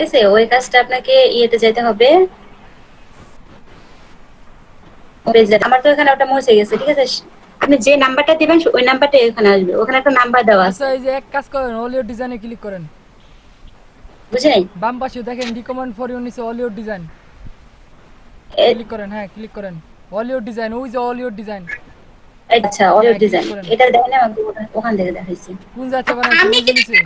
আছে, ওই কাজটা আপনাকে ইয়েতে যেতে হবে। আমার তো এখানে ওটা মুছে গেছে, ঠিক আছে? আপনি যে নাম্বারটা দিবেন ওই নাম্বারটা এখানে আসবে, ওখানে একটা নাম্বার দেওয়া আচ্ছা, আছে। এই যে এক কাজ করেন, অলিও ডিজাইনে ক্লিক করেন। বুঝে নাই? বাম পাশে দেখেন রিকমেন্ড ফর ইউ নিচে অলিও ডিজাইন ক্লিক করেন। হ্যাঁ, ক্লিক করেন। অলিও ডিজাইন, ওই যে অলিও ডিজাইন। আচ্ছা, অডিও হ্যাঁ, ক্লিক ডিজাইন করেন। এটা দেয় না আমাকে, ওখান থেকে দেখাইছি। কোন জায়গা বানাইছেন? আমি ওই যে নিচে।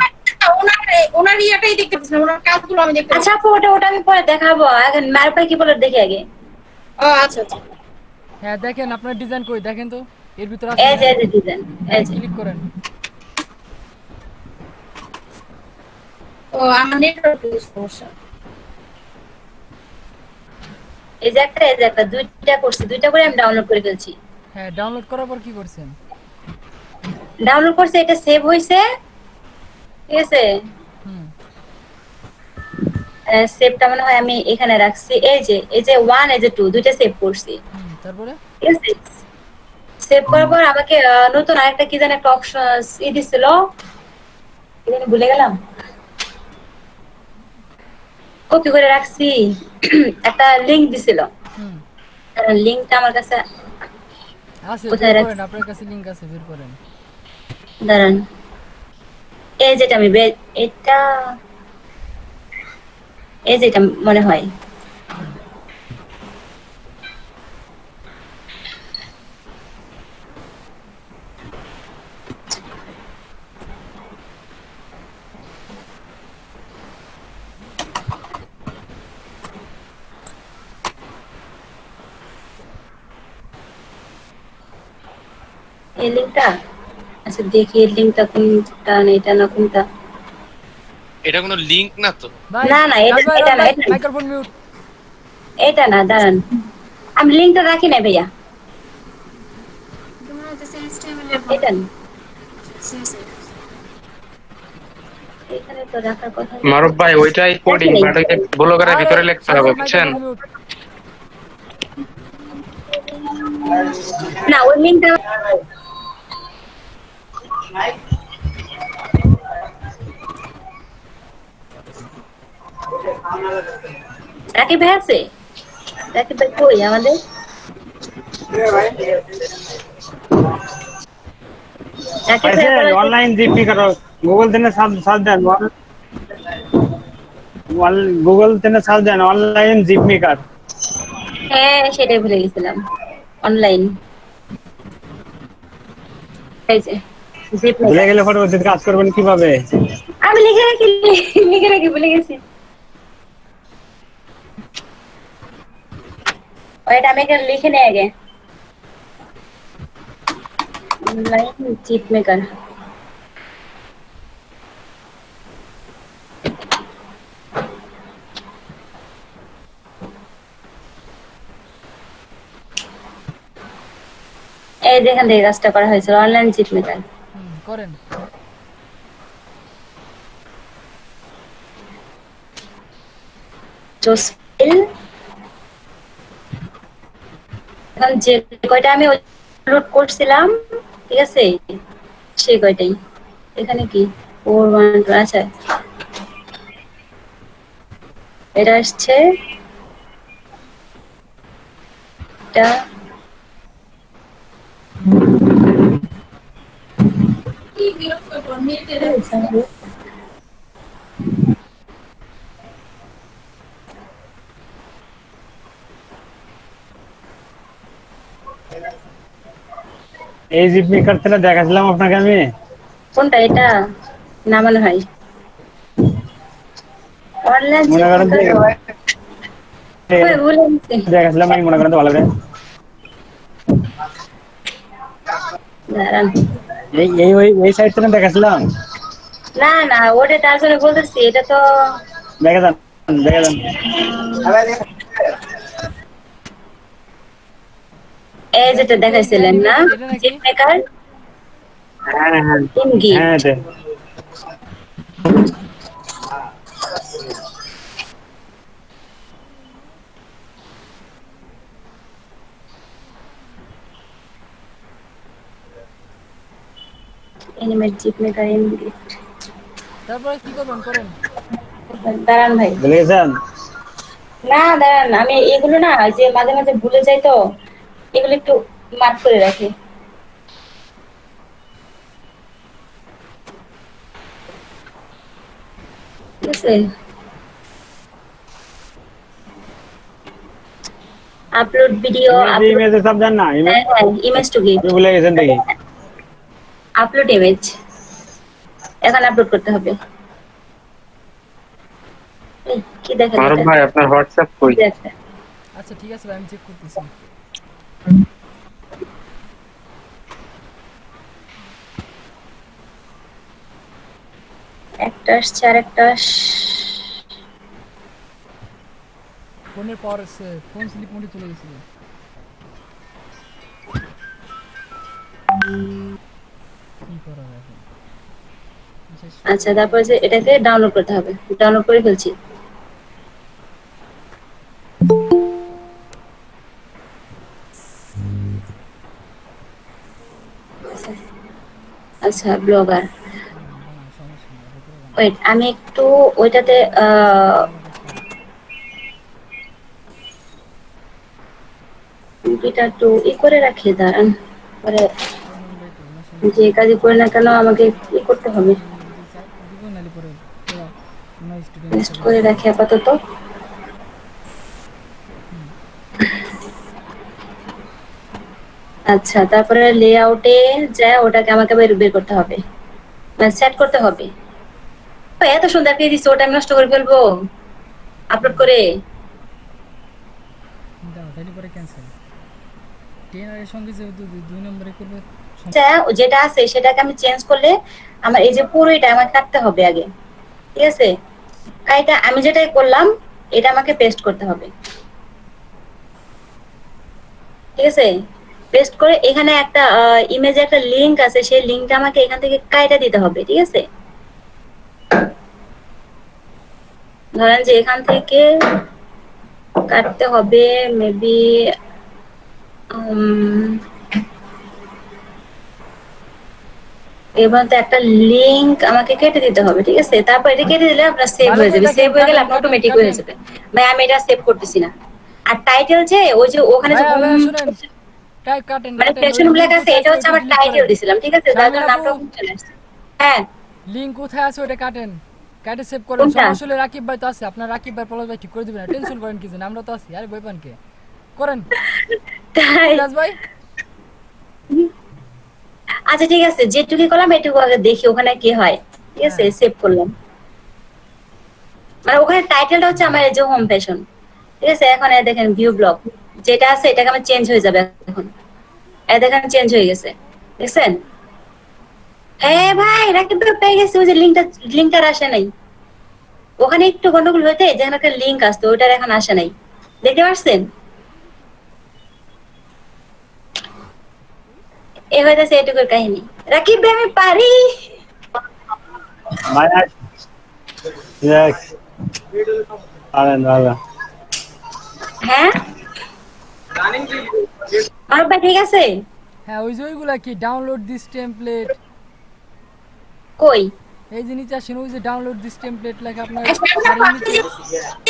ওনার ওনার ইয়াটাই দেখতে পাচ্ছি না, ওনার কাজগুলো আমি দেখতে আচ্ছা পাচ্ছি। আপু, ওটা ওটা আমি পরে দেখাবো, এখন মারপাই কি বলে দেখি আগে। ও আচ্ছা আচ্ছা। হ্যাঁ, দেখেন আপনার ডিজাইন কই, দেখেন তো। এর ভিতর আছে এই কিনা। যে এই যে ডিজাইন, এই হ্যাঁ, যে ক্লিক করেন। ও আমার নেটওয়ার্ক সমস্যা। এই যে একটা, এই যে একটা, দুইটা করছি, দুইটা করে আমি ডাউনলোড করে ফেলছি। হ্যাঁ, ডাউনলোড করার পর কি করছেন? ডাউনলোড করছে, এটা সেভ হয়েছে, ঠিক আছে? হুম। সেভটা মনে হয় আমি এখানে রাখছি, এই যে ওয়ান, এই যে টু, দুইটা সেভ করছি, হুম, তারপরে? ঠিক আছে? সেভ করার পর আমাকে নতুন আরেকটা কি যেন একটা অপশন দিছিল, কি জানি ভুলে গেলাম, কপি করে রাখছি। একটা লিংক দিছিল, হুম। লিংকটা আমার কাছে আছে, বের কোথায় করেন, রাখছি, আপনার কাছে লিংক আছে, বের করেন। দাঁড়ান। এই যেটা আমি এটা, এই যেটা মনে হয়। হুম। এই লিংকটা, আচ্ছা দেখি এই লিংকটা কোনটা, না এটা না কোনটা, এটা কোনো লিংক না তো। ভাই, না না এটা রাজ ভাই, এটা রাজ না, ভাই, এটা না, মাইক্রোফোন মিউট। এটা না, দাঁড়ান, আমি লিংকটা রাখি না ভাইয়া, এটা না, এখানে তো রাখার কথা না, মারুফ ভাই ওইটাই রাখি কোডিং, নাই। বাট ওইটা ব্লগারের আরে ভিতরে লিখতে হবে, সাজিদ, বুঝছেন? Microphone mute. না ওই লিংকটা রাকিব ভাই আছে, রাকিব ভাই কই আমাদের, রাকিব ভাই পাইছেন বলেন তো। অনলাইন জিপি করো, গুগল থেকে সার্চ সার্চ দেন, গুগল থেকে সার্চ দেন অনলাইন জিপ মেকার। হ্যাঁ সেটাই ভুলে গেছিলাম, অনলাইন, এই যে জিপ ভুলে মেকার। গেলে পরবর্তীতে কাজ করবেন কিভাবে? আমি লিখে রাখি, লিখে রাখি, ভুলে গেছি। ওইটা আমি এখানে লিখে নেই আগে, অনলাইন জিপ মেকার। এই যেখান থেকে কাজটা করা হয়েছিল, অনলাইন জিপ মেকার। হুম, করেন। জোসফিল, এখন যে কয়টা আমি আপলোড করছিলাম, ঠিক আছে, সেই কয়টাই। এখানে কি 412, আচ্ছা এটা আসছে, এটা এই জিপ মেকার থেকে দেখাছিলাম আপনাকে আমি। কোনটা, এটা নামানো হয় অনলাইন মনে জিপ করেন মেকার, কই ভুলে গেছি, দেখাছিলাম আমি, মনে করেন তো ভালো করে। দাঁড়ান। এই সাইট থেকে দেখাছিলাম। না না, ওটা তার জন্য বলতেছি, এটা তো দেখে যান, দেখে যান। এই যেটা এই যে দেখাইছিলেন না, অ্যানিমেটেড, এটা নাকি? জিপ মেকার হ্যাঁ হ্যাঁ ইন গিট। হ্যাঁ, এটা এনিমেট জিপ মেকার ইন গিট। তারপরে কি করবেন, করেন। দাঁড়ান ভাই, ভুলে গেছেন? না দাঁড়ান, আমি এগুলো না যে মাঝে মাঝে ভুলে যাই তো, এগুলো একটু মার্ক করে রাখি। ঠিক আছে, আপলোড ভিডিও, ইমেজে সব দেন না, হ্যাঁ ইমেজ টু গিট, আপনি ভুলে গেছেন দেখি। আপলোড ইমেজ, এখন আপলোড করতে হবে। এই, কি দেখেন মারুফ এটা? ভাই আপনার হোয়াটসঅ্যাপ কই? কি দেখেন? আচ্ছা ঠিক আছে ভাই, আমি চেক করতেছি। একটা আসছে আর একটা ফোনের পাওয়ার আছে, ফোন স্লিপ মোডে চলে গেছিল। কি করা যায় এখন? আচ্ছা, তারপর যে এটাকে ডাউনলোড করতে হবে, ডাউনলোড করে ফেলছি। আচ্ছা, ব্লগার, সমস্যা নেই, এটা করে বানাও। ওয়েট, আমি একটু ওইটাতে কম্পিউটার একটু ই করে রাখি, দাঁড়ান, পরে যে কাজই করি না কেন আমাকে ই করতে হবে, দিব নালে পরে পুরো নয় স্টুডেন্ট লিস্ট করে রাখি আপাতত। আচ্ছা, তারপরে লেআউটে যায়, ওটাকে আমাকে বের বের করতে হবে, মানে সেট করতে হবে। ও, এত সুন্দর পেয়ে দিচ্ছে, ওটা আমি নষ্ট করে ফেলবো আপলোড করে। দাও, তাহলে পরে ক্যান্সেল। 10 এর সঙ্গে যে 2 নম্বরে করবে আচ্ছা, যেটা আছে সেটাকে আমি চেঞ্জ করলে আমার এই যে পুরো এটা আমাকে কাটতে হবে আগে, ঠিক আছে? এটা আমি যেটাই করলাম, এটা আমাকে পেস্ট করতে হবে, ঠিক আছে? পেস্ট করে এখানে একটা ইমেজে একটা লিংক আছে, সেই লিংকটা আমাকে এখান থেকে কাইটা দিতে হবে, ঠিক আছে? ধরেন যে এখান থেকে কাটতে হবে মেবি এবার তো একটা লিংক আমাকে কেটে দিতে হবে, ঠিক আছে? তারপর এটা কেটে দিলে আপনার সেভ ভালো হয়ে করে যাবে, দেখেন, সেভ হয়ে গেলে কাটেন আপনার কাটেন অটোমেটিক হয়ে কাটেন। যাবে। ভাই আমি এটা সেভ করতেছি না। আর টাইটেল যে ওই যে ওখানে যে ভাইয়া ভাইয়া শুনেন, টাইপ কাটেন মানে কাটেন, ওই সেকশন ব্ল্যাক লিংক আছে, কোথায় এটা আছে হচ্ছে ওটা আমার ডিলিট টাইটেল করেন। দিছিলাম, ঠিক আছে? যার শারমিন জন্য আপু, নামটা চলে আসছে। হ্যাঁ, লিংক কোথায় আছে ওটা কাটেন, কাটে সেভ করেন। কোনটা? সমস্যা হলে রাকিব ভাই তো আছে, আপনার রাকিব ভাই পলাশ ভাই ঠিক করে দিবেন না, টেনশন করেন কি জানেন, আমরা তো আছি। আরে বই পানকে করেন তাই? সিরাজ ভাই। আচ্ছা ঠিক আছে, যেটুকু করলাম এটুকু আগে দেখি ওখানে কি হয়, ঠিক আছে? হ্যাঁ। সেভ করলাম, মানে ওখানে টাইটেলটা হচ্ছে আমার এই যে হোম ফ্যাশন, ঠিক আছে? এখন এই দেখেন ভিউ ব্লগ যেটা আছে এটাকে আমার চেঞ্জ হয়ে যাবে এখন, এই দেখেন চেঞ্জ হয়ে গেছে, দেখছেন? ভাই রাকিব ভাই পেয়ে গেছে, ওই যে লিঙ্কটার আসে নাই, ওখানে একটু গন্ডগোল হইতে যেখানে একটা লিঙ্ক আসতো ওইটার এখন আসে নাই, দেখতে পাচ্ছেন? এ হইতেছে এটুকুর কাহিনী। রাকিব ভাই আমি পারি। মায়া ইয়েস, আরেন দাদা হ্যাঁ মারুফ ভাই ঠিক আছে? হ্যাঁ, ওই যে ওইগুলা কি ডাউনলোড দিস টেমপ্লেট, কই? এই যে নিচে আসেন, ওই যে ডাউনলোড দিস টেমপ্লেট লেখা আপনার আচ্ছা, শাড়ির আপনি নিচে।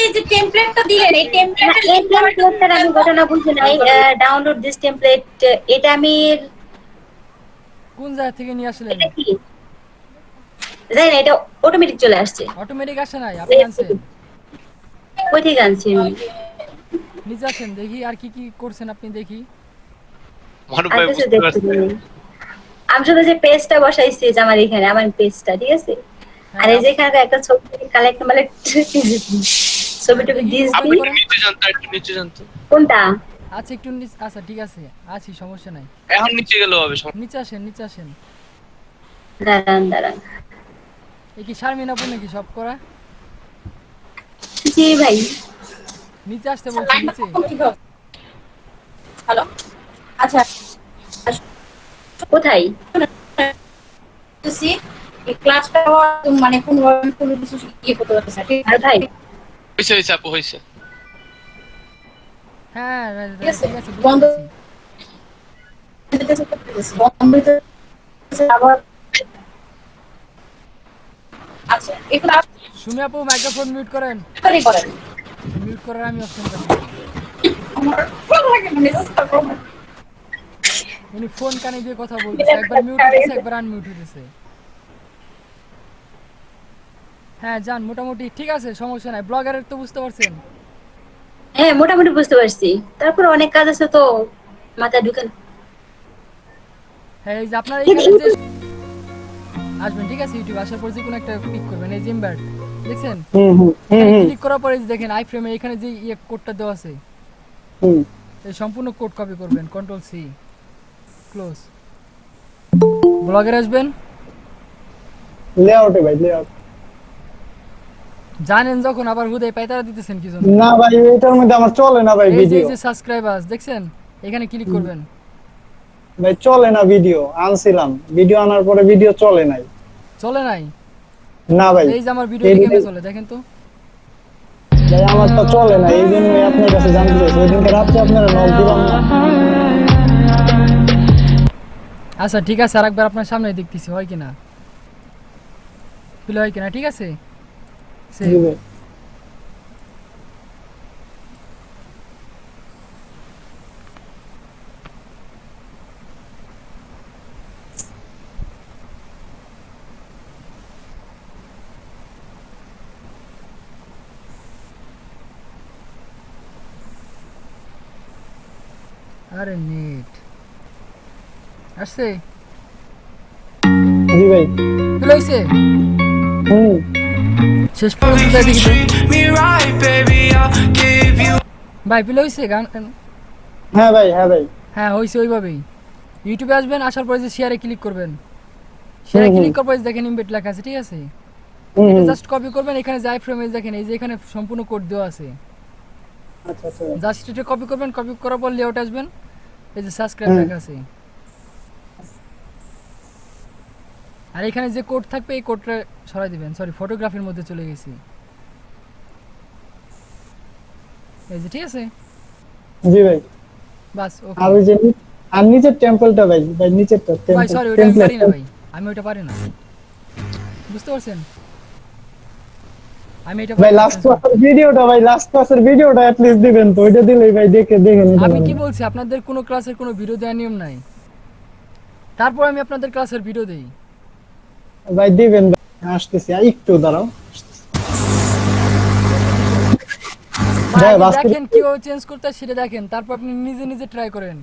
এই যে টেমপ্লেটটা দিলেন, এই না, টেমপ্লেটের এই লিংক আমার টেমপ্লেটটার আমি ঘটনা বুঝি নাই, ডাউনলোড দিস টেমপ্লেট, এটা আমি, কোন জায়গা থেকে নিয়ে আসলেন? এটা কি জানি না, এটা অটোমেটিক চলে আসছে। অটোমেটিক আসে নাই, আপনি আনছেন। কই থেকে আনছি আমি? নিচে আসেন দেখি আর কি কি করছেন আপনি দেখি। মারুফ আর ভাই কিছু বুঝতে দেখতে পারছি। পাইনি। আমি শুধু যে পেজটা বসাইছি যে আমার এখানে, আমার পেজটা, ঠিক আছে? আর এই যে এখানে একটা ছবি কালেক্ট মানে ছবি টবি দেখি, দিস open দি। করেন। নিচে জানতো একটু নিচে জানতো। কোনটা? আচ্ছা একটু আচ্ছা ঠিক আছে, আছি, সমস্যা নাই। এখন নিচে গেলেও হবে। নিচে আসেন, নিচে আসেন। দাঁড়ান দাঁড়ান, এই কি শারমিন আপু নাকি সব করা? জি ভাই। নিচে আসতে বলছি, নিচে। হ্যালো, আচ্ছা কোথায়? শুনতেছি এই ক্লাসটা মানে কোনো কিছু ইয়ে করতে পারতেছে না, ঠিক আর ভাই হয়েছে হয়েছে আপু হয়েছে। হ্যাঁ আছে? ঠিক আছে, বন্ধ বুঝতেছি। বন্ধ হইতেছে আবার। আচ্ছা, এগুলো সুমি আপু মাইক্রোফোন মিউট করেন। তাড়াতাড়ি করেন। মিউট করার আমি অপশন পাচ্ছি। আমার ভালো লাগে না মেজাজ খারাপ আমার। উনি ফোন কানে দিয়ে কথা বলতেছে, একবার মিউট হইতেছে একবার আনমিউট হইতেছে। হ্যাঁ যান, মোটামুটি ঠিক আছে, সমস্যা নাই। ব্লগারের তো বুঝতে পারছেন। হ্যাঁ মোটামুটি বুঝতে পারছি, তারপর অনেক কাজ আছে তো মাথায় ঢুকে না। হ্যাঁ এই যে আপনার এখানে যে আসবেন, ঠিক আছে, ইউটিউব আসার পর যে কোনো একটা ক্লিক করবেন, এই জিমব্যাট দেখছেন, ক্লিক করার পরে দেখেন আই ফ্রেমে এখানে যে ইয়ে কোডটা দেওয়া আছে, এই সম্পূর্ণ কোড কপি করবেন, কন্ট্রোল সি, ক্লোজ। ব্লগারে আসবেন, লেআউটে ভাই লেআউট। জানেন যখন আবার হুদাই পায়তারা দিতেছেন কি জন্য? না ভাই এটার মধ্যে আমার চলে না ভাই এই যে ভিডিও। এই যে সাবস্ক্রাইবার্স দেখছেন, এখানে ক্লিক করবেন। ভাই চলে না ভিডিও, আনছিলাম ভিডিও আনার পরে ভিডিও চলে নাই। চলে নাই? না ভাই এই যে আমার ভিডিও কেমনে চলে দেখেন তো। ভাই আমারটা চলে না, এই জন্য আপনার কাছে জানতে চাইছি। ওই দিনকে রাত্রে আপনারা নক দিলাম না। আচ্ছা ঠিক আছে, আরেকবার আপনার সামনে দেখতেছি হয় কিনা, প্লে হয় কিনা, ঠিক আছে। জি ভাই। আরে নেট আসছে, জি ভাই। প্লে হইছে, হুম শেষ পর্যন্ত যাই দেখি তো। ভাই প্লে হইছে গান? হ্যাঁ ভাই হ্যাঁ ভাই। হ্যাঁ হইছে ওইভাবেই। ইউটিউবে আসবেন, আসার পরে যে শেয়ারে ক্লিক করবেন, শেয়ারে ক্লিক করার পরে দেখেন ইমবেড লেখা আছে, ঠিক আছে, এটা জাস্ট কপি করবেন। এখানে যাই ফ্রেমে দেখেন এই যে এখানে সম্পূর্ণ কোড দেওয়া আছে, আচ্ছা আচ্ছা জাস্ট এটা কপি করবেন। কপি করার পর লেআউট আসবেন, এই যে সাবস্ক্রাইব লেখা আছে, আর এখানে যে কোড থাকবে এই কোডটা সরাই দিবেন। সরি, ফটোগ্রাফির মধ্যে চলে গেছি, এই যে, ঠিক আছে, জি ভাই। বাস ওকে। আর ওই যে আর নিচের টেম্পলটা ভাই, ভাই নিচেরটা ভাই সরি, ওটা আমি পারি না ভাই, আমি ওটা পারি না, বুঝতে পারছেন? আমি এটা ভাই লাস্ট ক্লাসের ভিডিওটা, ভাই লাস্ট ক্লাসের ভিডিওটা এট লিস্ট দিবেন তো, ওইটা দিলেই ভাই দেখে দেখে নিতে আমি কি পারবেন। বলছি, আপনাদের কোনো ক্লাসের কোনো ভিডিও দেওয়ার নিয়ম নাই, তারপর আমি আপনাদের ক্লাসের ভিডিও দেই। ভাই দিবেন ভাই, আসতেছি একটু দাঁড়াও। ভাই ভাই বাস্তবে দেখেন কিভাবে চেঞ্জ করতে হয় সেটা দেখেন, তারপর আপনি নিজে নিজে ট্রাই করেন।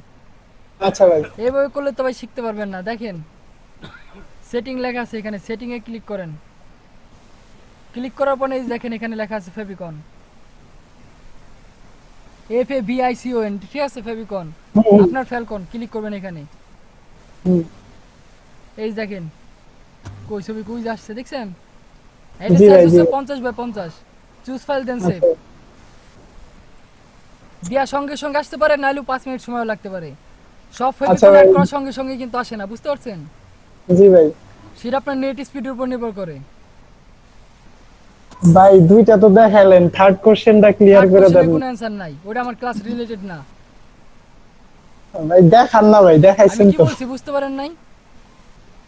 আচ্ছা ভাই। এইভাবে করলে তো ভাই শিখতে পারবেন না। দেখেন সেটিং লেখা আছে, এখানে সেটিং এ ক্লিক করেন, ক্লিক করার পরে এই যে দেখেন এখানে লেখা আছে ফেভিকন, FAVICON, ঠিক আছে, ফেভিকন। হুম, আপনার ফ্যালকন ক্লিক করবেন এখানে, হুম। এই যে দেখেন কই ছবি কই আসছে দেখছেন, এটা জি ভাই, সাইজ জি। হচ্ছে 50x50, চুজ ফাইল দেন সেভ। দিয়া সঙ্গে সঙ্গে আসতে পারে, নাইলে 5 মিনিট সময় লাগতে পারে। সব আচ্ছা ফেভিকন ভাই। অ্যাড করার সঙ্গে সঙ্গে কিন্তু আসে না, বুঝতে পারছেন? জি ভাই। সেটা আপনার নেট স্পিডের উপর নির্ভর করে। ভাই দুইটা তো দেখাইলেন, থার্ড কোশ্চেনটা ক্লিয়ার থার্ড করে কোশ্চেনের দেন। কোনো অ্যানসার নাই, ওটা আমার ক্লাস রিলেটেড না। ভাই দেখান না ভাই, আমি দেখাইছেন কি তো। বলছি বুঝতে পারেন নাই?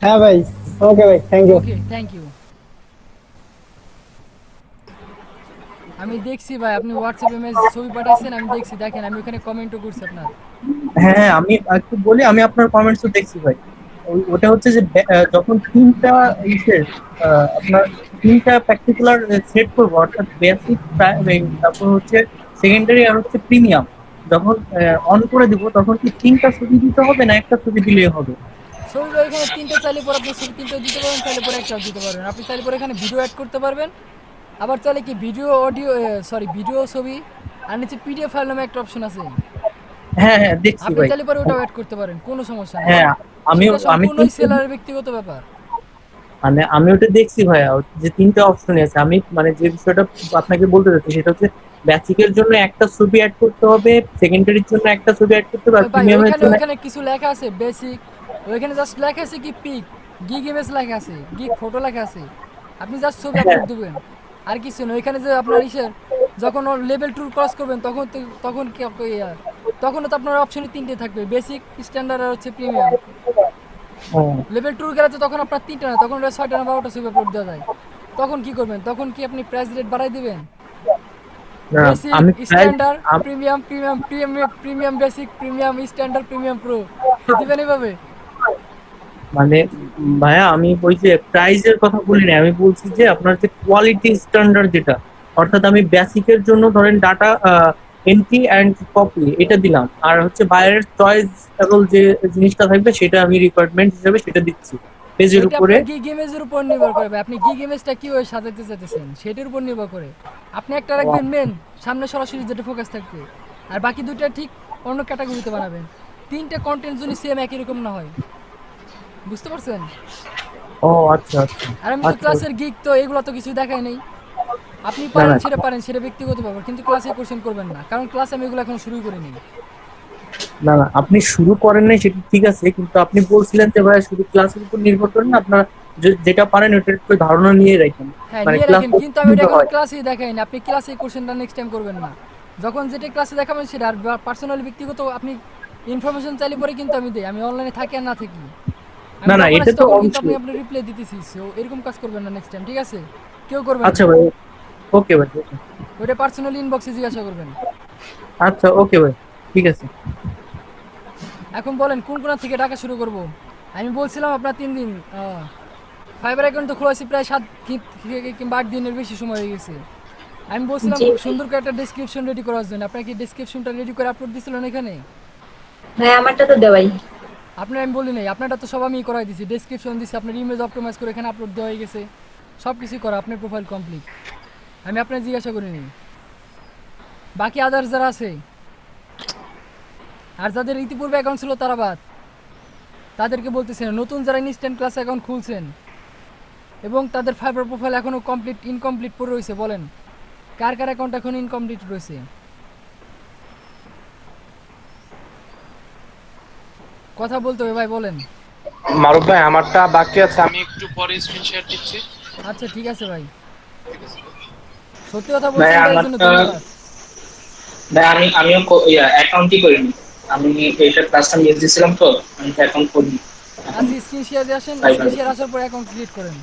হ্যাঁ ভাই, ওকে ভাই, thank you. Okay, thank you. আমি দেখছি ভাই, আপনি হোয়াটসঅ্যাপে মেসেজ ছবি পাঠাইছেন, আমি দেখছি, দেখেন আমি ওখানে কমেন্টও করছি আপনার। হ্যাঁ আমি একটু বলি, আমি আপনার কমেন্টস দেখছি ভাই। ওটা হচ্ছে যে যখন তিনটা ইসের আপনার তিনটা পার্টিকুলার সেট করবো, অর্থাৎ বেসিক, তারপর হচ্ছে সেকেন্ডারি আর হচ্ছে প্রিমিয়াম, যখন অন করে দিব তখন কি তিনটা ছবি দিতে হবে না একটা ছবি দিলেই হবে? ছবি ভাই এখানে তিনটে চাইলে পরে আপনি ছবি তিনটে দিতে পারেন, চাইলে পরে একটাও দিতে পারবেন। আপনি চাইলে পরে এখানে ভিডিও অ্যাড করতে পারবেন, আবার চাইলে কি ভিডিও অডিও, সরি ভিডিও ছবি, আর নিচে পিডিএফ ফাইল নামে একটা অপশন আছে, হ্যাঁ হ্যাঁ দেখছি আপনি ভাই। চাইলে পরে ওটাও অ্যাড করতে পারেন, কোনো সমস্যা নেই। হ্যাঁ আমিও সেটা আমি সম্পূর্ণই সেলারের ব্যক্তিগত ব্যাপার। মানে আমি ওটা দেখছি ভাইয়া, যে তিনটা অপশন আছে। আমি মানে যে বিষয়টা আপনাকে বলতে চাচ্ছি সেটা হচ্ছে বেসিকের জন্য একটা ছবি অ্যাড করতে হবে, সেকেন্ডারির জন্য একটা ছবি অ্যাড করতে হবে, আর ওই ভাই প্রিমিয়ামের ওইখানে জন্য ওইখানে কিছু লেখা আছে বেসিক, ওইখানে জাস্ট লেখা আছে কি পিক, গিগ ইমেজ লেখা আছে, গিগ ফটো লেখা আছে, আপনি জাস্ট ছবি আপলোড দিবেন, আর কিছু না। ওইখানে যে আপনার ইসের যখন লেভেল 2 ক্রস করবেন তখন তো তখন কি তখন তো আপনার অপশনে তিনটে থাকবে, বেসিক, স্ট্যান্ডার্ড আর হচ্ছে প্রিমিয়াম। হ্যাঁ। লেভেল 2 গেলে তো তখন আপনার তিনটা না, তখন ওটা 6টা না 12টা ছবি আপলোড দেওয়া যায়। তখন কি করবেন? তখন কি আপনি প্রাইস রেট বাড়াই দিবেন? না, বেসিক, আমি প্রায় standard, premium basic, premium standard, premium pro দিবেন এভাবে? মানে ভাইয়া আমি ওই যে প্রাইজের কথা বলি না, আমি বলছি যে আপনার যে কোয়ালিটি স্ট্যান্ডার্ড যেটা, অর্থাৎ আমি বেসিকের জন্য ধরেন ডাটা এন্ট্রি অ্যান্ড কপি এটা দিলাম, আর হচ্ছে বাইরের চয়েস এবং যে জিনিসটা থাকবে সেটা আমি রিকোয়ারমেন্ট হিসেবে সেটা দিচ্ছি পেজের এটা উপরে। আপনার গিগ ইমেজের উপর নির্ভর করবে। আপনি গিগ ইমেজটা কিভাবে সাজাতে চাইতেছেন সেটার উপর নির্ভর করে। আপনি একটা রাখবেন মেন, সামনে সরাসরি যেটা ফোকাস থাকবে, আর বাকি দুইটা ঠিক অন্য ক্যাটাগরিতে বানাবেন। তিনটে কন্টেন্ট যদি সেম একই রকম না হয়, বুঝতে পারছেন? ও আচ্ছা আচ্ছা আর আমি তো আচ্ছা। ক্লাসের গিগ, তো এগুলো তো কিছু দেখাই নেই। আপনি না না পারেন সেটা ব্যক্তিগত ব্যাপার, কিন্তু ক্লাসে কোশ্চেন করবেন না, কারণ ক্লাসে আমি এগুলো এখন শুরুই করিনি। না না, আপনি শুরু করেন নাই সেটা ঠিক আছে, কিন্তু আপনি বলছিলেন যে ভাইয়া শুধু ক্লাসের উপর নির্ভর করেন না, আপনার যেটা পারেন ওটার একটু ধারণা নিয়ে রাখেন, হ্যাঁ, মানে নিয়ে ক্লাস রাখেন, কিন্তু আমি এটা এখনো হয়। ক্লাসেই দেখাই না। আপনি ক্লাসে কোশ্চেনটা নেক্সট টাইম করবেন না। যখন যেটা ক্লাসে দেখাবেন সেটা, আর পার্সোনালি ব্যক্তিগত আপনি ইনফরমেশন চাইলে পরে কিন্তু আমি দেই। আমি অনলাইনে থাকি আর না থাকি, আমি না না, যখন এটা আসি তো তখন কিন্তু আপনি অবশ্যই। আপনার রিপ্লাই দিতেছি। সো এরকম কাজ করবেন না নেক্সট টাইম, ঠিক আছে? কেউ করবেন আচ্ছা না। ভাই, ওকে ভাই, okay। ওইটা পার্সোনালি ইনবক্সে জিজ্ঞাসা করবেন। আচ্ছা ওকে ভাই, ঠিক আছে। এখন বলেন কোন কোনা থেকে টাকা শুরু করব? আমি বলছিলাম আপনার 3 দিন, ফাইবার অ্যাকাউন্ট তো খোলা আছে প্রায় 7 কিংবা 8 দিনের বেশি সময় হয়ে গেছে। আমি বলছিলাম জি খুব ভাই। সুন্দর করে একটা ডেসক্রিপশন রেডি করার জন্য। আপনার কি ডেসক্রিপশনটা রেডি করে আপলোড দিছিলেন এখানে? ভাই আমারটা তো দেওয়াই। আপনার আমি বলি নাই, আপনারটা তো সব আমি করাই দিছি। ডেসক্রিপশন দিছি, আপনার ইমেজ অপটিমাইজ করে এখানে আপলোড দেওয়া হয়ে গেছে। সব কিছুই করা, আপনার প্রোফাইল কমপ্লিট। আমি আপনার জিজ্ঞাসা করিনি। বাকি আদার্স যারা আছে আর যাদের ইতিপূর্বে অ্যাকাউন্ট ছিল তারা বাদ, তাদেরকে বলতেছেন নতুন যারা ইনস্ট্যান্ট ক্লাস অ্যাকাউন্ট খুলছেন এবং তাদের ফাইবার প্রোফাইল এখনও ইনকমপ্লিট পড়ে রয়েছে, বলেন কার কার অ্যাকাউন্ট এখন ইনকমপ্লিট রয়েছে? কথা বলতে হবে ভাই, বলেন। মারুফ ভাই আমারটা বাকি আছে, আমি আমি একটু পরে স্ক্রিন শেয়ার দিচ্ছি। আচ্ছা ঠিক আছে ভাই, সত্যি কথা ভাই বলছেন তাই জন্য আমারটা ধন্যবাদ। ভাই আমিও অ্যাকাউন্টই করিনি। আমি এইটা ক্লাসটা মিস দিয়েছিলাম, তো আমি তো অ্যাকাউন্ট করিনি এখন। আচ্ছা স্ক্রিন শেয়ার দিয়ে আসেন, স্ক্রিন ফাইবারে শেয়ার আসার পর অ্যাকাউন্ট ক্রিয়েট করেন।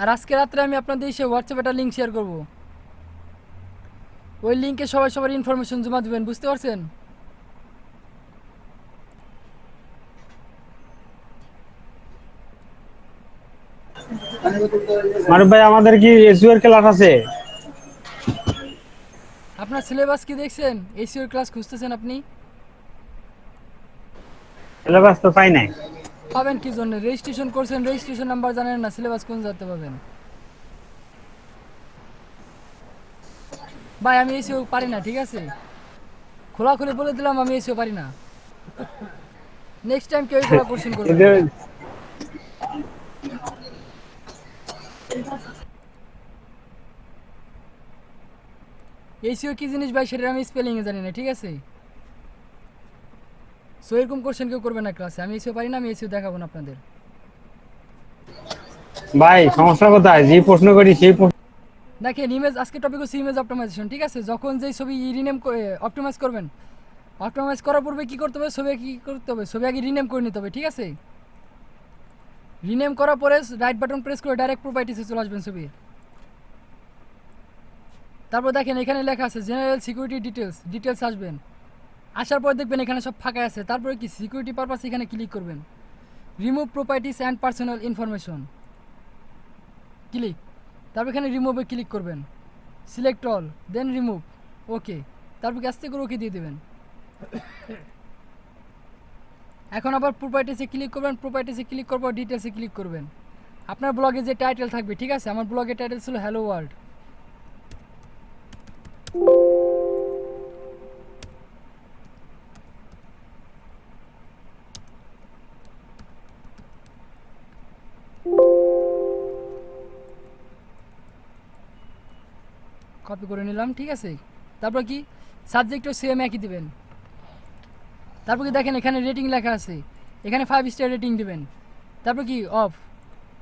আর আজকে রাত্রে আমি আপনাদের এসে হোয়াটসঅ্যাপে একটা লিঙ্ক শেয়ার করব। ওই লিঙ্কে সবাই সবার ইনফরমেশন জমা দেবেন, বুঝতে পারছেন? মারুফ ভাই আমাদের কি এসইউর ক্লাস আছে? আপনার সিলেবাস কি দেখছেন? এসইওর ক্লাস খুঁজতেছেন আপনি? সিলেবাস তো পাই নাই। পাবেন কি জন্য? রেজিস্ট্রেশন করছেন, রেজিস্ট্রেশন নাম্বার জানেন না, সিলেবাস কোন জানতে পাবেন? ভাই আমি এসিও পারি না, ঠিক আছে? খোলাখুলি বলে দিলাম আমি এসিও পারি না। নেক্সট টাইম কেউ এগুলো কোশ্চেন করবেন না। এসিও কি জিনিস ভাই সেটা আমি স্পেলিংয়ে জানি না, ঠিক আছে? সো এরকম কোশ্চেন কেউ করবে না ক্লাসে। আমি এসিও পারি না, আমি এসিও দেখাবো না আপনাদের। ভাই সমস্যা কোথায়? যে প্রশ্ন করি সেই দেখেন ইমেজ, আজকে টপিক হচ্ছে ইমেজ অপটিমাইজেশন, ঠিক আছে? যখন যেই ছবি রিনেম অপটিমাইজ করবেন, অপটিমাইজ করার পূর্বে কী করতে হবে? ছবি কী করতে হবে? ছবি আগে রিনেম করে নিতে হবে, ঠিক আছে? রিনেম করার পরে রাইট বাটন প্রেস করে ডাইরেক্ট প্রপার্টিসে চলে আসবেন ছবির। তারপর দেখেন এখানে লেখা আছে জেনারেল সিকিউরিটি ডিটেলস আসবেন। আসার পর দেখবেন এখানে সব ফাঁকা আছে। তারপরে কি সিকিউরিটি পারপাস এখানে ক্লিক করবেন। Remove properties and personal information click. তারপর এখানে রিমুভে ক্লিক করবেন, সিলেক্ট অল, দেন রিমুভ, ওকে। তারপর কি আস্তে করে ওকে দিয়ে দেবেন। এখন আবার প্রপার্টিসে ক্লিক করবেন, প্রপার্টিসে ক্লিক করার পর ডিটেলসে ক্লিক করবেন। আপনার ব্লগে যে টাইটেল থাকবে, ঠিক আছে? আমার ব্লগের টাইটেল ছিল হ্যালো ওয়ার্ল্ড। কপি করে নিলাম, ঠিক আছে? তারপর কি সাবজেক্টও সেম একই দিবেন। তারপর কি দেখেন এখানে রেটিং লেখা আছে, এখানে 5 স্টার রেটিং দিবেন। তারপর কি অফ,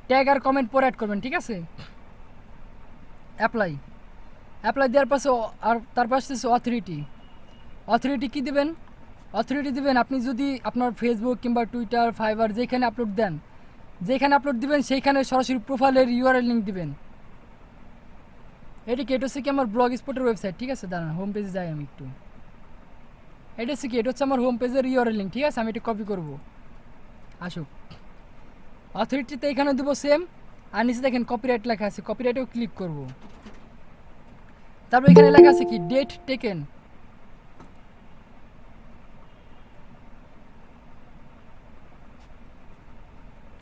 ট্যাগ আর কমেন্ট পরে অ্যাড করবেন, ঠিক আছে। অ্যাপ্লাই দেওয়ার পাশে আর তার পাশে অথরিটি কি দিবেন, অথরিটি দিবেন আপনি যদি আপনার ফেসবুক কিংবা টুইটার, ফাইবার যেখানে আপলোড দেন, যেখানে আপলোড দিবেন সেইখানে সরাসরি প্রোফাইলের ইউআরএল লিঙ্ক দিবেন। এটা হচ্ছে কি আমার ব্লগ স্পটের ওয়েবসাইট, ঠিক আছে। দাঁড়ান হোম পেজে যাই আমি একটু। এটা হচ্ছে আমার হোম পেজের ইউআরএল লিঙ্ক, ঠিক আছে। আমি এটা কপি করব, আসুক। অথরিটিতে এখানে দেবো সেম, আর নিচে দেখেন কপিরাইট লেখা আছে, কপিরাইটেও ক্লিক করব। তারপর এখানে লেখা আছে কি ডেট টেকেন,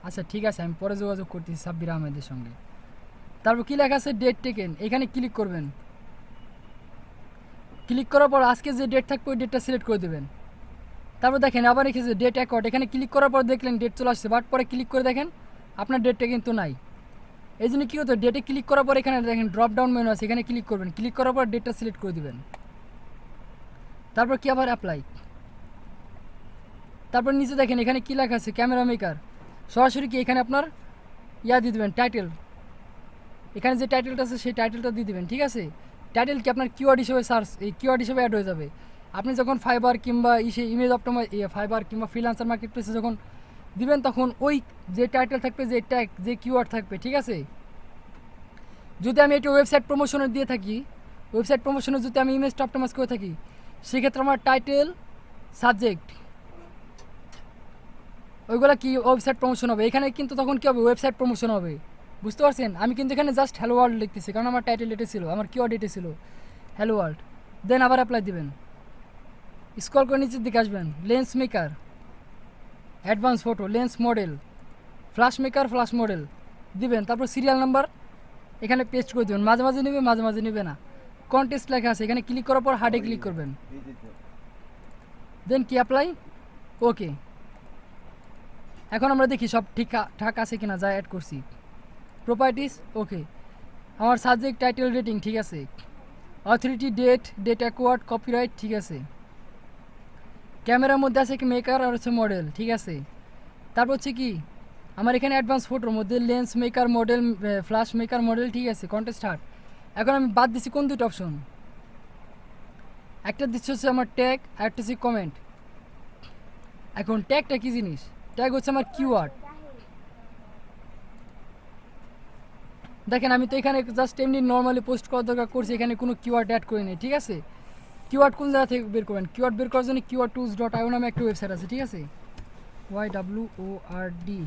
আচ্ছা ঠিক আছে, আমি পরে যোগাযোগ করতেছি সাব্বির আহমেদের সঙ্গে। তারপর কি লেখা আছে ডেট টেকেন, এখানে ক্লিক করবেন। ক্লিক করার পর আজকে যে ডেট থাকবে ওই ডেটটা সিলেক্ট করে দেবেন। তারপর দেখেন আবার রেখেছে ডেট অ্যাকর্ড, এখানে ক্লিক করার পর দেখলেন ডেট চলে আসছে, বাট পরে ক্লিক করে দেখেন আপনার ডেটটা কিন্তু নাই। এই জন্য কী হতো, ডেটে ক্লিক করার পর এখানে দেখেন ড্রপ ডাউন মেনু আছে, এখানে ক্লিক করবেন। ক্লিক করার পর ডেটটা সিলেক্ট করে দেবেন। তারপর কি আবার অ্যাপ্লাই। তারপর নিচে দেখেন এখানে কী লেখা আছে ক্যামেরা মেকার, সরাসরি কি এখানে আপনার দিয়ে দেবেন টাইটেল, এখানে যে টাইটেলটা আছে সেই টাইটেলটা দিয়ে দেবেন, ঠিক আছে। টাইটেল কি আপনার কিওয়ার্ড হিসেবে এই কিওয়ার্ড হিসেবে অ্যাড হয়ে যাবে। আপনি যখন ফাইবার কিংবা ইমেজ অপটিমাইজ ফাইবার কিংবা ফ্রিল্যান্সার মার্কেট প্লেসে যখন দিবেন তখন ওই যে টাইটেল থাকবে, যে ট্যাগ, যে কিওয়ার্ড থাকবে, ঠিক আছে। যদি আমি এটা ওয়েবসাইট প্রমোশনে দিয়ে থাকি, ওয়েবসাইট প্রমোশনে যদি আমি ইমেজটা অপটিমাইজ করে থাকি, সেক্ষেত্রে আমার টাইটেল, সাবজেক্ট ওইগুলো কি ওয়েবসাইট প্রমোশন হবে। এখানে কিন্তু তখন কী হবে, ওয়েবসাইট প্রমোশন হবে, বুঝতে পারছেন। আমি কিন্তু এখানে জাস্ট হ্যালো ওয়ার্ল্ড লিখতেছি, কারণ আমার টাইটেল এটা ছিল, আমার কিওয়ার্ড এটা ছিল হ্যালো ওয়ার্ল্ড। দেন আবার অ্যাপ্লাই দিবেন, স্ক্রল করে নিচের দিকে আসবেন, lens maker, advance photo, lens model, flash maker, flash model দিবেন। তারপর সিরিয়াল নাম্বার এখানে পেস্ট করে দেবেন, মাঝে মাঝে নেবে মাঝে মাঝে নেবে না। কন্টেস্ট লেখা আছে, এখানে ক্লিক করার পর হার্ডে ক্লিক করবেন, দেন কি অ্যাপ্লাই, ওকে। এখন আমরা দেখি সব ঠিকঠাক আছে কিনা, যা অ্যাড করছি। প্রপার্টিস ওকে, আমার সাবজেক্ট, টাইটেল, রেটিং ঠিক আছে। অথরিটি, ডেট অ্যাকোয়ার্ড, কপিরাইট ঠিক আছে। ক্যামেরার মধ্যে আছে কি মেকার আর হচ্ছে মডেল, ঠিক আছে। তারপর হচ্ছে কি আমার এখানে অ্যাডভান্স ফটোর মধ্যে lens maker, model, flash maker, model ঠিক আছে। Contest heart. এখন আমি বাদ দিচ্ছি কোন দুটো অপশন, একটা দিচ্ছে হচ্ছে আমার ট্যাগ, আর একটা হচ্ছে কমেন্ট। এখন ট্যাগটা কী জিনিস, ট্যাগ হচ্ছে আমার কিওয়ার্ড। দেখেন আমি তো এখানে জাস্ট এমনি নর্মালি পোস্ট করার দরকার করছি, এখানে কোনো কিওয়ার্ড অ্যাড করে নেই, ঠিক আছে। কিওয়ার্ড কোন জায়গা থেকে বের করবেন, কিওয়ার্ড বের করার জন্য keywordtools.io নামে একটা ওয়েবসাইট আছে, ঠিক আছে। YWORD.io,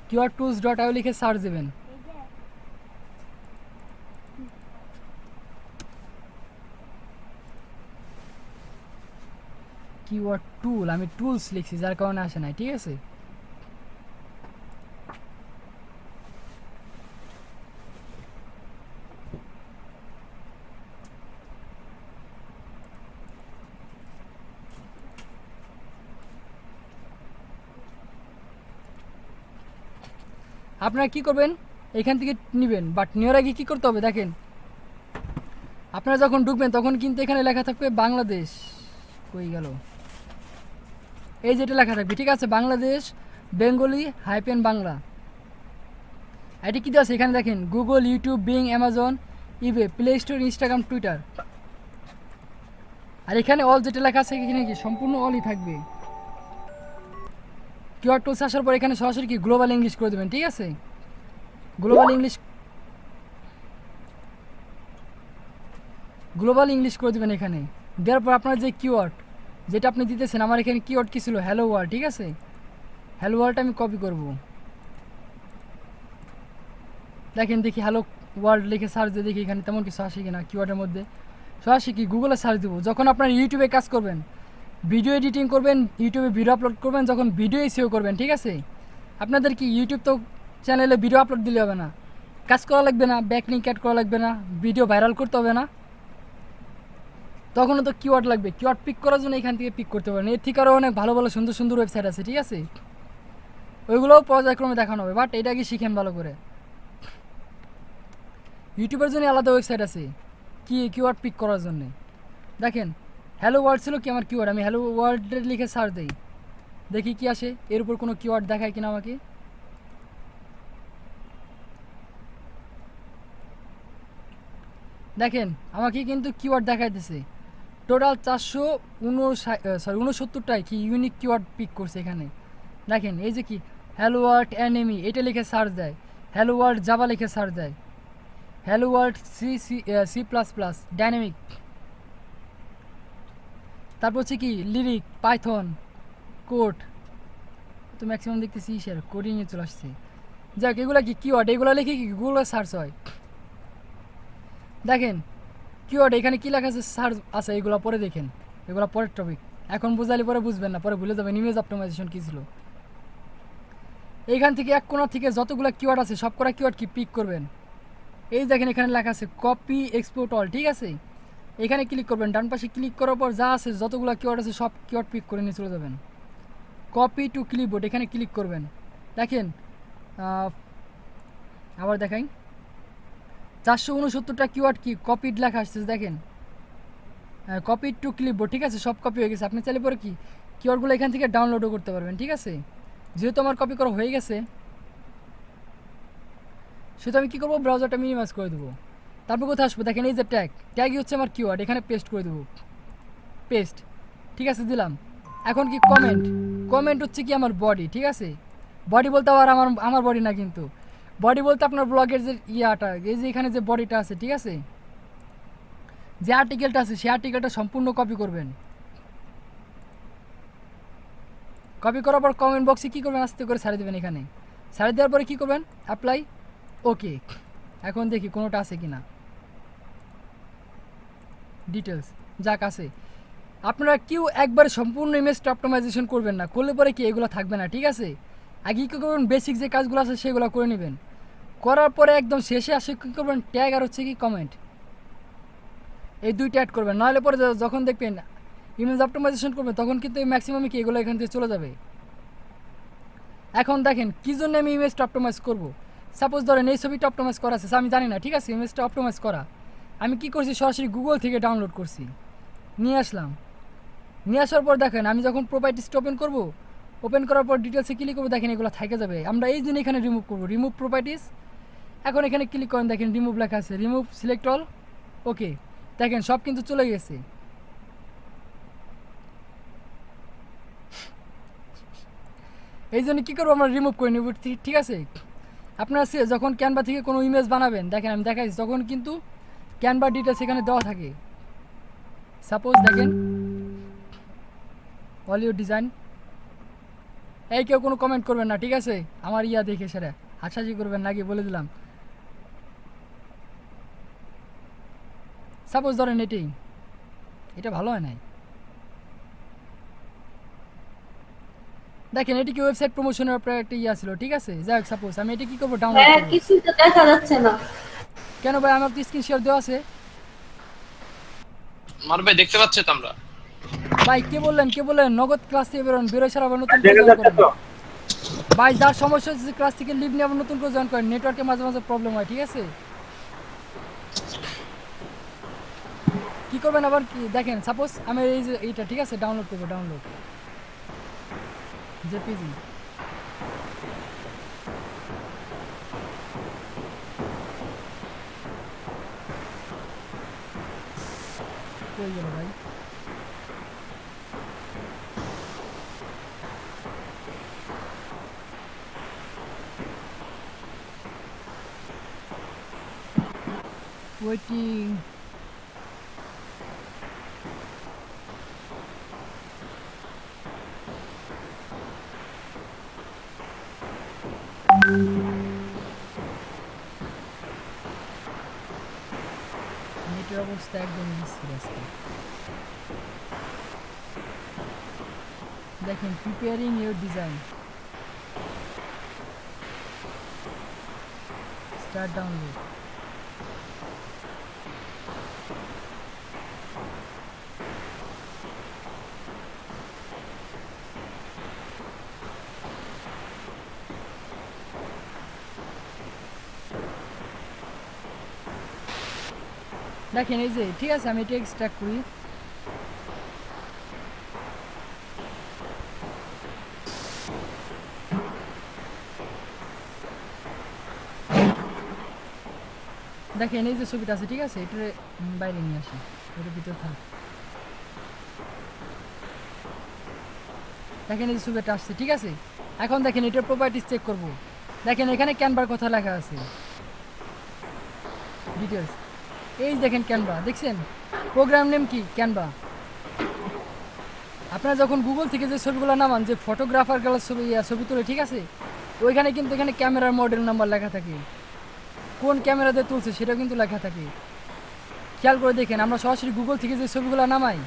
keywordtools.io লিখে সার্চ দেবেন। কিওয়ার্ড টুল, আমি টুলস লিখছি যার কারণে আসে নাই, ঠিক আছে। আপনারা কি করবেন, এখান থেকে নেবেন, বাট নেওয়ার আগে কী করতে হবে দেখেন, আপনারা যখন ঢুকবেন তখন কিন্তু এখানে লেখা থাকবে বাংলাদেশ, কই গেল, এই যেটা লেখা থাকবে, ঠিক আছে। বাংলাদেশ বেঙ্গলি হাইপেন বাংলা, এটি কী আছে এখানে দেখেন, গুগল, ইউটিউব, বিং, অ্যামাজন, ইবে, প্লে স্টোর, ইনস্টাগ্রাম, টুইটার। আর এখানে অল যেটা লেখা আছে এখানে কি সম্পূর্ণ অলই থাকবে। কিওয়ার্ড টুলস আসার পর এখানে সরাসরি কি গ্লোবাল ইংলিশ করে দেবেন, ঠিক আছে। গ্লোবাল ইংলিশ করে দেবেন এখানে। দেওয়ার পর আপনার যে কিওয়ার্ড যেটা আপনি দিতেছেন, আমার এখানে কিওয়ার্ড কী ছিল, হ্যালো ওয়ার্ল্ড, ঠিক আছে। হ্যালো ওয়ার্ল্ডটা আমি কপি করব, দেখেন দেখি হ্যালো ওয়ার্ল্ড লিখে সার্চ দিয়ে দেখি এখানে তেমন কিছু আসে কিনা কিওয়ার্ডের মধ্যে। সরাসরি কি গুগলে সার্চ দেবো। যখন আপনার ইউটিউবে কাজ করবেন, ভিডিও এডিটিং করবেন, ইউটিউবে ভিডিও আপলোড করবেন, যখন ভিডিও এসিও করবেন, ঠিক আছে। আপনাদের কি ইউটিউব তো চ্যানেলে ভিডিও আপলোড দিলে হবে না, কাজ করা লাগবে না, ব্যাকলিংক অ্যাড করা লাগবে না, ভিডিও ভাইরাল করতে হবে না, তখনও তো কিওয়ার্ড লাগবে। কিওয়ার্ড পিক করার জন্য এখান থেকে পিক করতে পারেন। এর থেকে আরও অনেক ভালো ভালো সুন্দর সুন্দর ওয়েবসাইট আছে, ঠিক আছে। ওইগুলোও পর্যায়ক্রমে দেখানো হবে, বাট এটা আগে শিখেন ভালো করে। ইউটিউবের জন্য আলাদা ওয়েবসাইট আছে কিওয়ার্ড পিক করার জন্যে। দেখেন হ্যালো ওয়ার্ড ছিল কি আমার কিওয়ার্ড, আমি হ্যালো ওয়ার্ড লিখে সার্চ দিই, দেখি কি আসে, এর উপর কোনো কিওয়ার্ড দেখায় কিনা আমাকে। দেখেন আমাকে কিন্তু কিওয়ার্ড দেখাইতেছে টোটাল 469টাই কি ইউনিক কিওয়ার্ড পিক করছে এখানে। দেখেন এই যে কি হ্যালো ওয়ার্ল্ড অ্যানিমি এটা লিখে সার্চ দেয়, হ্যালো ওয়ার্ল্ড জাভা লিখে সার্চ দেয়, hello world C plus plus dynamic, তারপর হচ্ছে কি লিরিক পাইথন কোড, তো ম্যাক্সিমাম দেখতেছি স্যার কোডিংয়ে চলে আসছে। যাক এগুলো কি কিওয়ার্ড, এগুলো লিখে কি গুগলে সার্চ হয়। দেখেন কিওয়ার্ড এখানে কী লেখা আছে সার্চ আছে, এগুলো পরে দেখেন, এগুলো পরের টপিক, এখন বুঝালে পরে বুঝবেন না, পরে ভুলে যাবেন ইমেজ অপটিমাইজেশন কী ছিল। এইখান থেকে এক কোণা থেকে যতগুলো কিওয়ার্ড আছে সব কটা কিওয়ার্ড কি পিক করবেন। এই দেখেন এখানে লেখা আছে কপি এক্সপোর্ট অল, ঠিক আছে, এখানে ক্লিক করবেন, ডান পাশে ক্লিক করার পর যা আছে যতগুলো কিওয়ার্ড আছে সব কিওয়ার্ড পিক করে নিয়ে চলে যাবেন। কপি টু ক্লিপবোর্ড এখানে ক্লিক করবেন, দেখেন আবার দেখাই 469টা কিওয়ার্ড কি কপিড লেখা আসছে, দেখেন কপি টু ক্লিপবোর্ড, ঠিক আছে, সব কপি হয়ে গেছে। আপনি চাইলে পরে কি কিওয়ার্ডগুলো এখান থেকে ডাউনলোডও করতে পারবেন, ঠিক আছে। যেহেতু আমার কপি করা হয়ে গেছে সেহেতু আমি কী করবো, ব্রাউজারটা মিনিমাইজ করে দেবো। তারপর কোথায় আসবো, দেখেন এই যে ট্যাগই হচ্ছে আমার কিওয়ার্ড, এখানে পেস্ট করে দেবো, পেস্ট, ঠিক আছে দিলাম। এখন কি কমেন্ট হচ্ছে কি আমার বডি, ঠিক আছে, বডি বলতে আবার আমার বডি না, কিন্তু বডি বলতে আপনার ব্লগের যে ইয়াটা, এই যে এখানে যে বডিটা আছে, ঠিক আছে, যে আর্টিকেলটা আছে সেই আর্টিকেলটা সম্পূর্ণ কপি করবেন। কপি করার পর কমেন্ট বক্সে কী করবেন, আস্তে করে ছাড়ে দেবেন, এখানে ছাড়ে দেওয়ার পরে কী করবেন, অ্যাপ্লাই, ওকে। এখন দেখি কোনোটা আছে কি না, ডিটেলস যাক আছে। আপনারা কেউ একবার সম্পূর্ণ ইমেজটা অপটিমাইজেশন করবেন না, করলে পরে কি এগুলো থাকবে না, ঠিক আছে। আগে কী করবেন, বেসিক যে কাজগুলো আছে সেগুলো করে নেবেন, করার পরে একদম শেষে আসে কী করবেন, ট্যাগ আর হচ্ছে কি কমেন্ট, এই দুইটা অ্যাড করবেন। নাহলে পরে যখন দেখবেন ইমেজ অপটিমাইজেশন করবেন তখন কিন্তু এই ম্যাক্সিমামে কি এগুলো এখান থেকে চলে যাবে। এখন দেখেন কী জন্য আমি ইমেজটা অপটিমাইজ করবো, সাপোজ ধরেন এই ছবিটা অপটিমাইজ করা আছে, আমি জানি না, ঠিক আছে, ইমেজটা অপটিমাইজ করা আমি কি করছি, সরাসরি গুগল থেকে ডাউনলোড করছি, নিয়ে আসলাম, নিয়ে আসার পর দেখেন আমি যখন প্রপার্টিসটা ওপেন করার পর ডিটেলসে ক্লিক করবো, দেখেন এগুলো থেকে যাবে। আমরা এই জন্য এখানে রিমুভ করবো, রিমুভ প্রপার্টিস। এখন এখানে ক্লিক করেন, দেখেন রিমুভ লেখা আছে, রিমুভ সিলেক্ট অল, ওকে, দেখেন সব কিন্তু চলে গেছে। এই জন্য কী করবো, আমরা রিমুভ করে নেব, ঠিক আছে। আপনারা যখন ক্যানভা থেকে কোনো ইমেজ বানাবেন, দেখেন আমি দেখাইছি, তখন কিন্তু ক্যানভা ডিটেলস এখানে দেওয়া থাকে। সাপোজ দেখেন অল ইউর ডিজাইন, এই কেউ কোনো কমেন্ট করবেন না, ঠিক আছে, আমার ইয়া দেখে সেটা হাসাহাসি করবেন নাকি বলে দিলাম। সাপোজ ধরেন এটা ভালো হয় নাই, দেখেন এটি কি ওয়েবসাইট প্রমোশনের উপরে একটা ইয়া ছিল, ঠিক আছে। যাই হোক সাপোজ আমি এটা কি করবো, ডাউনলোড করব। কিছু তো দেখা যাচ্ছে না কেন ভাই, আমার তো স্ক্রিন শেয়ার দেওয়া আছে। মার ভাই দেখতে পাচ্ছ তো আমরা ভাই কে বললেন নগদ ক্লাস থেকে বেরোয় সারা আবার নতুন করে জয়েন করেন। ভাই যার সমস্যা হচ্ছে ক্লাস থেকে লিভ নিয়ে আবার নতুন করে জয়েন করেন, নেটওয়ার্কে মাঝে মাঝে প্রবলেম হয়, ঠিক আছে। কি করবেন আবার কি দেখেন, সাপোজ আমি এই যে এইটা, ঠিক আছে, ডাউনলোড করবো, ডাউনলোড জেপিজি, কই গেল ভাই, ওয়েটিং, নেটের অবস্থা একদম আজকে। দেখেন preparing your design, start download, দেখেন এই যে, ঠিক আছে, আমি এটা এক্সট্রাক্ট করি, দেখেন এই যে ছবিটা আছে ঠিক আছে, এটার বাইরে নিয়ে আসি, এটার ভিতরে থাক। দেখেন এই যে ছবিটা আসছে ঠিক আছে। এখন দেখেন এটার প্রপার্টিস চেক করব। দেখেন এখানে ক্যানভার কথা লেখা আছে, ডিটেলস। এই দেখেন ক্যানভা, দেখছেন প্রোগ্রাম নেম কি ক্যানভা। আপনারা যখন গুগল থেকে যে ছবিগুলো নামান, যে ফটোগ্রাফারগুলো ছবি তোলে ঠিক আছে, ওইখানে কিন্তু এখানে ক্যামেরার মডেল নাম্বার লেখা থাকে, কোন ক্যামেরা দিয়ে তুলছে সেটাও কিন্তু লেখা থাকে। খেয়াল করে দেখেন, আমরা সরাসরি গুগল থেকে যে ছবিগুলো নামাই,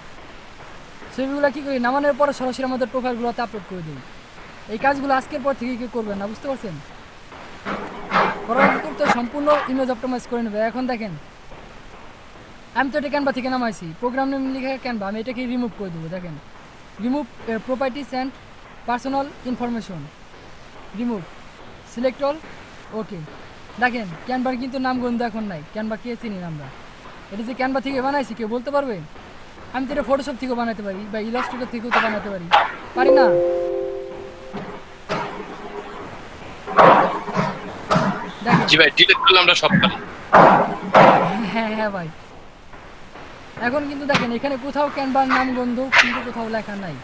ছবিগুলো কী করি, নামানোর পরে সরাসরি আমাদের প্রোফাইলগুলোতে আপলোড করে দিই। এই কাজগুলো আজকের পর থেকে কেউ করবেন না, বুঝতে পারছেন? পরবর্তী করতে সম্পূর্ণ ইমেজ অপটিমাইজ করে নেবে। এখন দেখেন আমি তো এটা ক্যানভা থেকে নামাইছি, প্রোগ্রাম নেম লিখে ক্যানভা, আমি এটাকে রিমুভ করে দেবো। দেখেন remove properties and personal information, remove, select all, okay. দেখেন ক্যানভার কিন্তু নামগন্ধ এখন নাই, ক্যানভা কে চিনি না আমরা। এটা যে ক্যানভা থেকে বানাইছি কেউ বলতে পারবে? আমি তো এটা ফটোশপ থেকেও বানাতে পারি বা ইলাস্ট্রেটর থেকেও তো বানাতে পারি, পারি না? দেখেন জি ভাই, ডিলিট করলে আমরা সব পারি। হ্যাঁ হ্যাঁ ভাই, এখন কিন্তু দেখেন এখানে কোথাও ক্যানভার নামগন্ধ কিন্তু কোথাও লেখা নাই,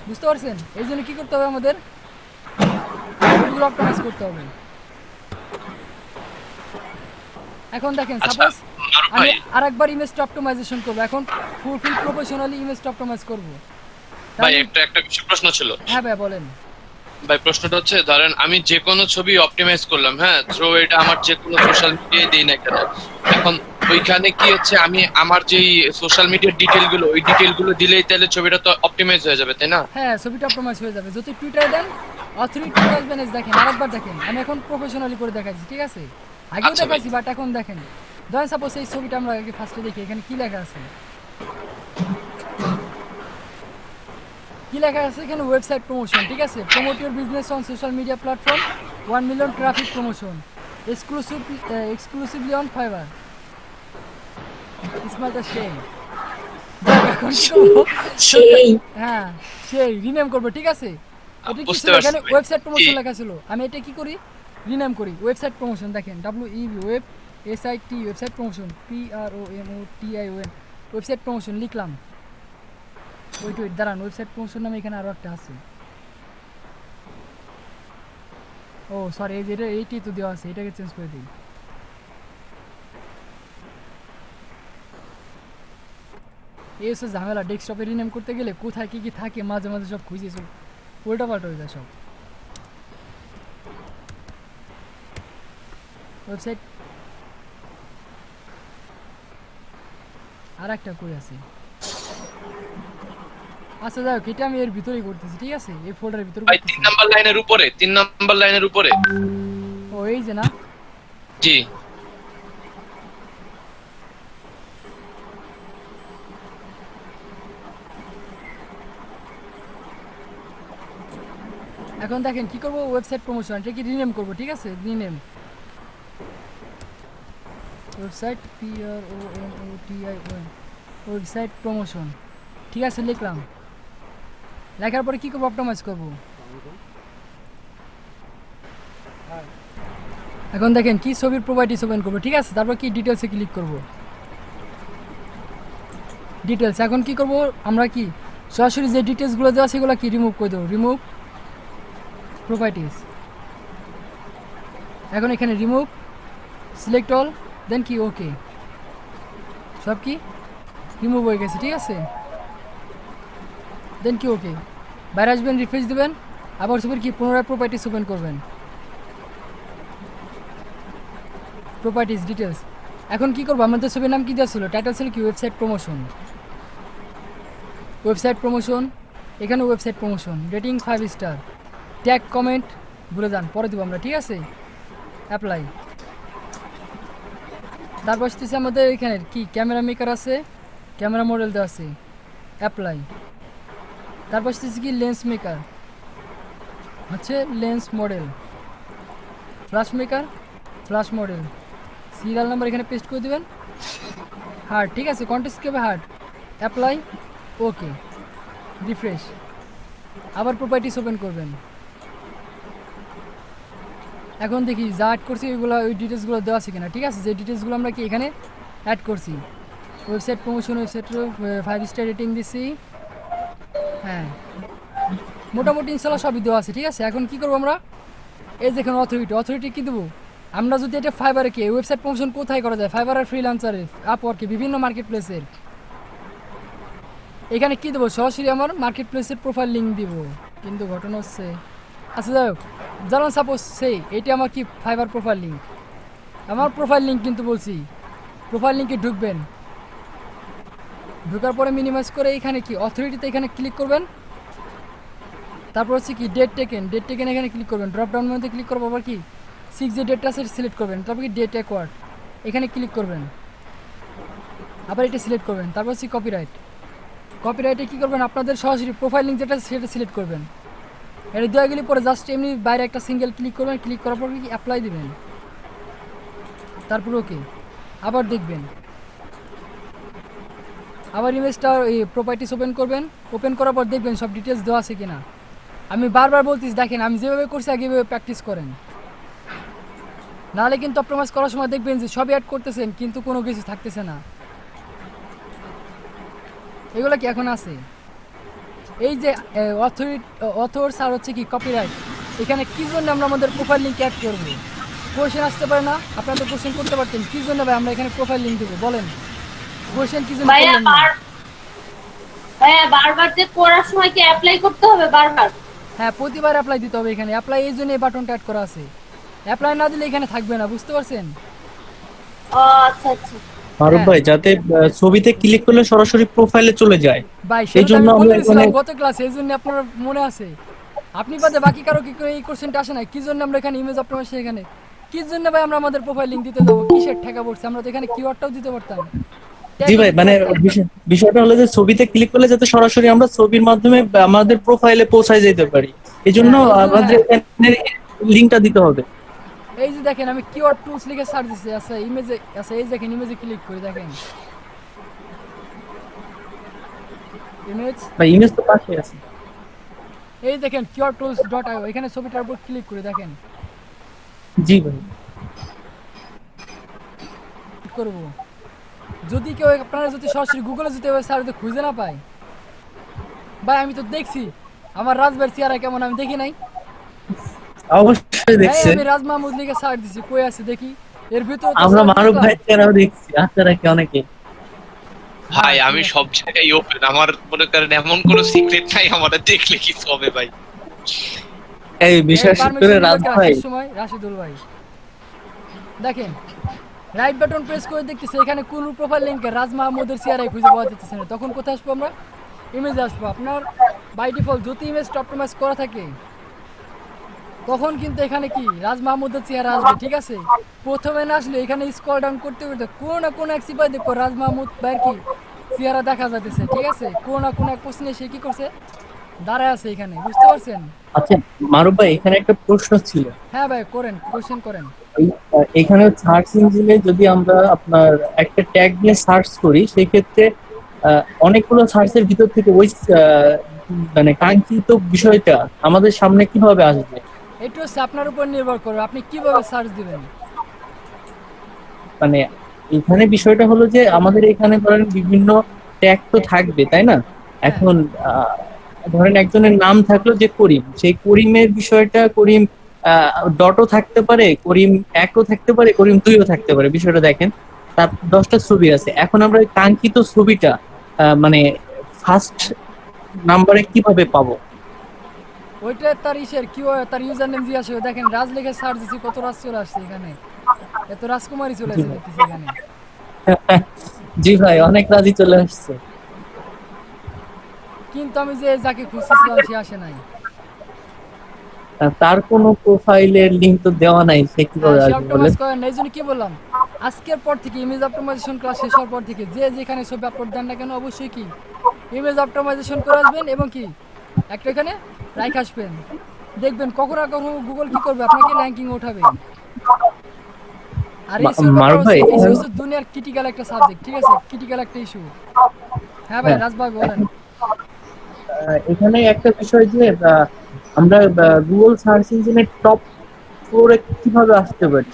বুঝতে পারছেন? এই জন্য কী করতে হবে আমাদের, ছবিগুলো অপটিমাইজ করতে হবে। এখন দেখেন আচ্ছা, সাপোজ মারুফ আমি ভাই, আরেকবার ইমেজটা অপটিমাইজেশন করবো, এখন ফুলফিল প্রফেশনালি ইমেজটা অপটিমাইজ করবো। ভাই একটা বিষয় প্রশ্ন ছিল। হ্যাঁ ভাই বলেন। ভাই প্রশ্নটা হচ্ছে, ধরেন আমি যে কোনো ছবি অপটিমাইজ করলাম, হ্যাঁ, থ্রো এটা আমার যে কোনো সোশ্যাল মিডিয়ায় দিই না কেন, এখন ওইখানে কি হচ্ছে, আমি আমার যেই সোশ্যাল মিডিয়ার ডিটেল গুলো, ওই ডিটেল গুলো দিলেই তাহলে ছবিটা তো অপটিমাইজ হয়ে যাবে, তাই না? হ্যাঁ ছবিটা অপটিমাইজ হয়ে যাবে যদি টুইটারে দেন। অথরিটি ম্যানেজ দেখেন আরেকবার দেখেন, আমি এখন প্রফেশনালি করে দেখাচ্ছি ঠিক আছে, আগেও আচ্ছা ভাই। দেখাইছি বাট এখন দেখেন। ধরেন সাপোজ এই ছবিটা আমরা আগে ফার্স্টে দেখি, এখানে কি লেখা আছে, কি লেখা আছে এখানে, ওয়েবসাইট প্রমোশন ঠিক আছে, promote your business on social media platform, 1 million traffic promotion, exclusively on fibre, smart সেই। এখন কি করবো? সেই হ্যাঁ সেই রিনেম করবো ঠিক আছে। এটা কি বুঝতে ছিল, পারছি এখানে ভাই। ওয়েবসাইট প্রমোশন জি। লেখা ছিল, আমি এটা কি করি, রিনেম করি ওয়েবসাইট প্রমোশন। দেখেন web SIT website promotion, PROMOTION, website promotion লিখলাম। ওয়েট দাঁড়ান, ওয়েবসাইট প্রমোশন নামে এখানে আরও একটা আছে। ও সরি, এই যে এইটাই তো দেওয়া আছে, এটাকে চেঞ্জ করে দিই। এই হচ্ছে ঝামেলা, ডেস্কটপে রিনেম করতে গেলে কোথায় কী কী থাকে মাঝে মাঝে সব খুঁজে সব উল্টা পাল্টা হয়ে যায় সব। ওয়েবসাইট আর একটা কই আছে, আচ্ছা যাই হোক, এটা আমি এর ভিতরেই করতেছি ঠিক আছে, এই ফোল্ডারের ভিতরে ভাই করতেছি। 3 নাম্বার লাইনের উপরে, 3 নাম্বার লাইনের উপরে। ও এই যে না, জি। এখন দেখেন কি করবো, ওয়েবসাইট প্রমোশন, এটা কি রিনেম করবো ঠিক আছে, rename website PROMOTION, website promotion ঠিক আছে লিখলাম। লেখার পরে কী করবো, অপটিমাইজ করবো। এখন দেখেন কি ছবির প্রপার্টিস ওপেন করবো ঠিক আছে, তারপর কি ডিটেলসে ক্লিক করব, ডিটেলস। এখন কি করব আমরা, কি সরাসরি যে ডিটেলসগুলো দেওয়া সেগুলো কি রিমুভ করে দেবো, রিমুভ প্রপার্টিস। এখন এখানে রিমুভ, সিলেক্ট অল, দেন কি ওকে, সব কি রিমুভ হয়ে গেছে ঠিক আছে, দেন কি ওকে। বাইরে আসবেন, রিফ্রেশ দেবেন, আবার ছবির কি পুনরায় প্রপার্টিস ওপেন করবেন, প্রপার্টিস ডিটেলস। এখন কি করবো, আমাদের ছবির নাম কি দেওয়া ছিল, টাইটেল ছিল কি ওয়েবসাইট প্রমোশন, ওয়েবসাইট প্রমোশন, এখানে website promotion, rating 5 star, tag comment ভুলে যান পরে দেবো আমরা ঠিক আছে, অ্যাপ্লাই। তারপর আসতেছে আমাদের এখানে কি ক্যামেরা মেকার আছে, ক্যামেরা মডেল দেওয়া আছে, অ্যাপ্লাই। তারপর আসতেছে কি লেন্স মেকার, হচ্ছে lens model, flash maker, flash model, serial number এখানে পেস্ট করে দেবেন, হার্ড ঠিক আছে, কন্টেস্ট কী হবে হার্ড, অ্যাপ্লাই, ওকে, রিফ্রেশ। আবার প্রপার্টিস ওপেন করবেন, এখন দেখি যা অ্যাড করছি ওইগুলো ওই ডিটেলসগুলো দেওয়া আছে কিনা, ঠিক আছে? যে ডিটেলসগুলো আমরা কি এখানে অ্যাড করছি, ওয়েবসাইট প্রমোশন, ওয়েবসাইটের 5 স্টার রেটিং দিচ্ছি, হ্যাঁ মোটামুটি ইনশাল্লাহ সবই দেওয়া আছে, ঠিক আছে? এখন কি করবো আমরা, এই দেখুন অথরিটি কি দেবো আমরা, যদি এটা ফাইবারে কি ওয়েবসাইট প্রমোশন কোথায় করা যায়, ফাইবার আর ফ্রিল্যান্সারে, আপওয়ার্কে, বিভিন্ন মার্কেট প্লেসের, এখানে কি দেবো, সরাসরি আমার মার্কেট প্লেসের প্রোফাইল লিঙ্ক দিব। কিন্তু ঘটনা হচ্ছে, আচ্ছা যাই হোক, যেমন সাপোজ সেই এটা আমার কি ফাইবার প্রোফাইল লিঙ্ক, আমার প্রোফাইল লিঙ্ক কিন্তু বলছি, প্রোফাইল লিঙ্কে ঢুকবেন, ঢোকার পরে মিনিমাইজ করে এখানে কি অথরিটিতে এখানে ক্লিক করবেন, তারপর হচ্ছে কি ডেট টেকেন এখানে ক্লিক করবেন, ড্রপ ডাউন মধ্যে ক্লিক করবো, আবার কি 6 যে ডেটটা আছে সিলেক্ট করবেন, তারপর কি ডেট অ্যাকোয়ার্ড এখানে ক্লিক করবেন, আবার এটা সিলেক্ট করবেন, তারপর হচ্ছে কপিরাইটে কী করবেন, আপনাদের সরাসরি প্রোফাইল লিঙ্ক যেটা সেটা সিলেক্ট করবেন, এটা দেওয়া গেলে পরে জাস্ট এমনি বাইরে একটা সিঙ্গেল ক্লিক করবেন, ক্লিক করার পর কি অ্যাপ্লাই দিবেন, তারপর ওকে, আবার দেখবেন, আবার ইমেজটা এই প্রপার্টিস ওপেন করবেন, ওপেন করার পর দেখবেন সব ডিটেলস দেওয়া আছে কিনা। আমি বারবার বলতেছি দেখেন আমি যেভাবে করছি আগে এভাবে প্র্যাকটিস করেন, নাহলে কিন্তু অপটিমাইজ করার সময় দেখবেন যে সবই অ্যাড করতেছেন কিন্তু কোনো কিছু থাকতেছে না। এগুলো কি এখন আছে, এই যে অথর্স আর হচ্ছে কি কপিরাইট, এখানে কী জন্য আমরা আমাদের প্রোফাইল লিঙ্ক অ্যাড করবো, কোয়েশ্চেন আসতে পারে না, আপনারা তো কোয়েশ্চেন করতে পারতেন কী জন্য ভাই আমরা এখানে প্রোফাইল লিঙ্ক দেবো বলেন, কোয়েশ্চেন কী জন্য করলেন না? ভাইয়া বারবার যে করার সময় কি অ্যাপ্লাই করতে হবে বারবার? হ্যাঁ প্রতিবার অ্যাপ্লাই দিতে হবে, এখানে অ্যাপ্লাই এই জন্য এই বাটনটা অ্যাড করা আছে, অ্যাপ্লাই না দিলে এখানে থাকবে না, বুঝতে পারছেন? ও আচ্ছা আচ্ছা। মারুফ ভাই, যাতে ছবিতে ক্লিক করলে সরাসরি প্রোফাইলে চলে যায়, ভাই এই সেটা জন্য আমি আমরা বলে দিয়েছিলাম এখানে গত ক্লাসে, এই জন্য আপনার মনে আছে, আপনি বাদে বাকি কারো কি করে এই কোশ্চেনটা আসে না, কি জন্য আমরা এখানে ইমেজ অপটিমাইজেশন এখানে কি জন্য ভাই আমরা আমাদের প্রোফাইল লিংক দিতে যাবো, কিসের ঠেকা পড়ছে, আমরা তো এখানে কিওয়ার্ডটাও দিতে পারতাম। জি ভাই, মানে বিষয়টা হলো যে ছবিতে ক্লিক করলে যাতে সরাসরি আমরা ছবির মাধ্যমে আমাদের প্রোফাইলে পৌঁছায় যেতে পারি, এই জন্য আমাদের এখানে লিংকটা দিতে হবে। এই যে দেখেন আমি কিওয়ার্ড টুলস লিখে সার্চ দিছি, আচ্ছা ইমেজে, আচ্ছা এই দেখেন ইমেজে ক্লিক করে দেখেন, ইমেজ ভাই ইমেজ তো পাশে আছে, এই দেখেন keywordtools.io, এখানে ছবিটার উপর ক্লিক করে দেখেন, জি ভাই করব যদি কেউ আপনারা যদি সরাসরি গুগলে যদি সার্চে খুঁজে না পায়, ভাই আমি তো দেখছি আমার রাজবাড়ির চেহারা কেমন আমি দেখি নাই, অবশ্যই দেখছেন, আমি রাজ মাহমুদ লিখে সার্চ দিছি কই আছে দেখি, এর ভিতর আমরা মারুফ ভাই চেহারাও দেখছি, আপনারা কি অনেকে ভাই আমি সব জায়গায় ওপেন, আমার মনে করেন এমন কোনো সিক্রেট নাই আমার দেখলে কিছু হবে ভাই। এই বিশ্বাস করে রাজ ভাই সময় রাশিদুল ভাই দেখেন রাইট বাটন প্রেস করে দেখতেছি এখানে কোন প্রোফাইল লিংকে রাজ মাহমুদের চেহারাই খুঁজে পাওয়া যাচ্ছে না, তখন কোথায় আসবো আমরা, ইমেজে আসবো। আপনার বাই ডিফল্ট যদি ইমেজ অপটিমাইজ করা থাকে তখন কিন্তু এখানে কি রাজ মাহমুদের চেহারা আসবে, ঠিক আছে? প্রথমে না আসলে এখানে স্ক্রল ডাউন করতে করতে কোনো না কোনো এক সিপাই দেখবো রাজ মাহমুদ ভাইয়ের কি চেহারা দেখা যাচ্ছে, ঠিক আছে? কোনো না কোনো এক কোশ্চেনে সে কি করছে দাঁড়ায় আছে এখানে, বুঝতে পারছেন? আচ্ছা মারুফ ভাই, এখানে একটা প্রশ্ন ছিল। হ্যাঁ ভাই করেন, কোশ্চেন করেন। এখানে সার্চ ইঞ্জিনে যদি আমরা আপনার একটা ট্যাগ দিয়ে সার্চ করি, সেই ক্ষেত্রে অনেকগুলো সার্চের ভিতর থেকে ওই মানে কাঙ্ক্ষিত বিষয়টা আমাদের সামনে কিভাবে আসবে? এটা হচ্ছে আপনার উপর নির্ভর করবে আপনি কিভাবে সার্চ দিবেন। মানে এখানে বিষয়টা হলো যে আমাদের এখানে ধরেন বিভিন্ন ট্যাগ তো থাকবে, তাই না? এখন ধরেন একজনের নাম থাকলো যে করিম, সেই করিমের বিষয়টা করিম ডটও থাকতে পারে, করিম একও থাকতে পারে, করিম দুইও থাকতে পারে, বিষয়টা দেখেন। তার 10টা ছবি আছে, এখন আমরা ওই কাঙ্ক্ষিত ছবিটা মানে ফার্স্ট নাম্বারে কিভাবে পাবো? ওইটা তার ইসের কি তার ইউজার নেম দিয়ে আসে, দেখেন রাজ লিখে সার্চ দিছি কত রাজ চলে আসছে এখানে, এত রাজকুমারী চলে আসছে দেখতেছি এখানে। জি ভাই, অনেক রাজি চলে আসছে, কিন্তু আমি যে যাকে খুঁজতেছিলাম সে আসে নাই, তার কোনো প্রোফাইলের লিংক তো দেওয়া নাই, সে কিভাবে আসবে বলেন? এই জন্য কি বললাম আজকের পর থেকে ইমেজ অপটিমাইজেশন ক্লাস শেষ হওয়ার পর থেকে যে যেখানে ছবি আপলোড দেন না কেন অবশ্যই কি ইমেজ অপটিমাইজেশন করে আসবেন এবং কি একটা এখানে রাইখ আসবেন, দেখবেন কখনো না কখনো গুগল কি করবে আপনাকে র্যাঙ্কিং উঠাবে। আর এই ইস্যু হচ্ছে দুনিয়ার ক্রিটিক্যাল একটা সাবজেক্ট, ঠিক আছে? ক্রিটিক্যাল একটা ইস্যু। হ্যাঁ ভাই রাজভাই বলেন। এখানে একটা বিষয় যে আমরা গুগল সার্চ ইঞ্জিনের টপ ফ্লোরে কিভাবে আসতে পারি?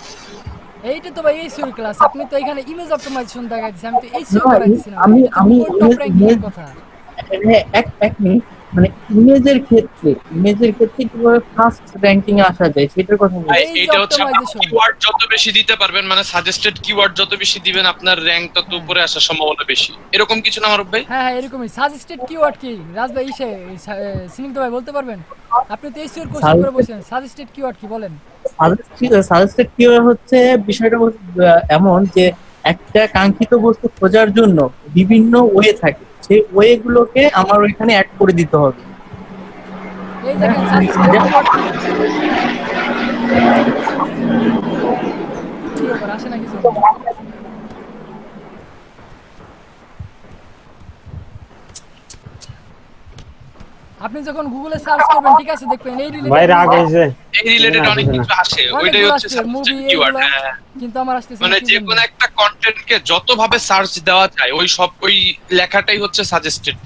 এইটা তো ভাই এইচইউর ক্লাস, আপনি তো এখানে ইমেজ অপটিমাইজেশন দেখাই দিচ্ছেন, আমি তো এইচইউ না, করাই দিছি না ভাই, আমি এটা তো আমি গুগল টপ র্যাঙ্কিং এর কথা। হ্যাঁ, এক মিনিট, মানে ইমেজের ক্ষেত্রে কিভাবে ফার্স্ট র্যাঙ্কিং এ আসা যায় সেটার কথা ভাই বলছি। এই যে এটা হচ্ছে আপনি অপটিমাইজেশন, কিওয়ার্ড যত বেশি দিতে পারবেন, মানে সাজেস্টেড কিওয়ার্ড যত বেশি দিবেন আপনার র্যাঙ্ক তত হ্যাঁ উপরে আসার সম্ভাবনা বেশি, এরকম কিছু না মারুফ ভাই? হ্যাঁ হ্যাঁ এরকমই। সাজেস্টেড কিওয়ার্ড কি রাজ ভাই, সিনিক ভাই বলতে পারবেন? আপনি তো এইচইউর কোশ্চেন করে বসেন, সাজেস্টেড কিওয়ার্ড কি বলেন? সাজেস্টেড কিওয়ার্ড হচ্ছে বিষয়টা এমন যে একটা কাঙ্ক্ষিত বস্তু খোঁজার জন্য বিভিন্ন ওয়ে থাকে, সেই ওয়ে গুলোকে আমার ওইখানে অ্যাড করে দিতে হবে। এই দেখেন সাজেস্টেড কিওয়ার্ড কি, কি ব্যাপার আসে না কিছু? আপনি যখন গুগলে সার্চ করবেন ঠিক আছে, দেখবেন এই ভাই রাগ রিলেটেড হয়েছে। এই রিলেটেড অনেক কিছু আসে, ওইটাই অনেকগুলো হচ্ছে আসছে সাজেস্টেড মুভি কিওয়ার্ড। এইগুলা, হ্যাঁ, কিন্তু আমার আসতেছে মানে না, কি যে জন্য? কোনো একটা কন্টেন্টকে যতভাবে সার্চ দেওয়া যায় ওই লেখাটাই হচ্ছে সাজেস্টেড।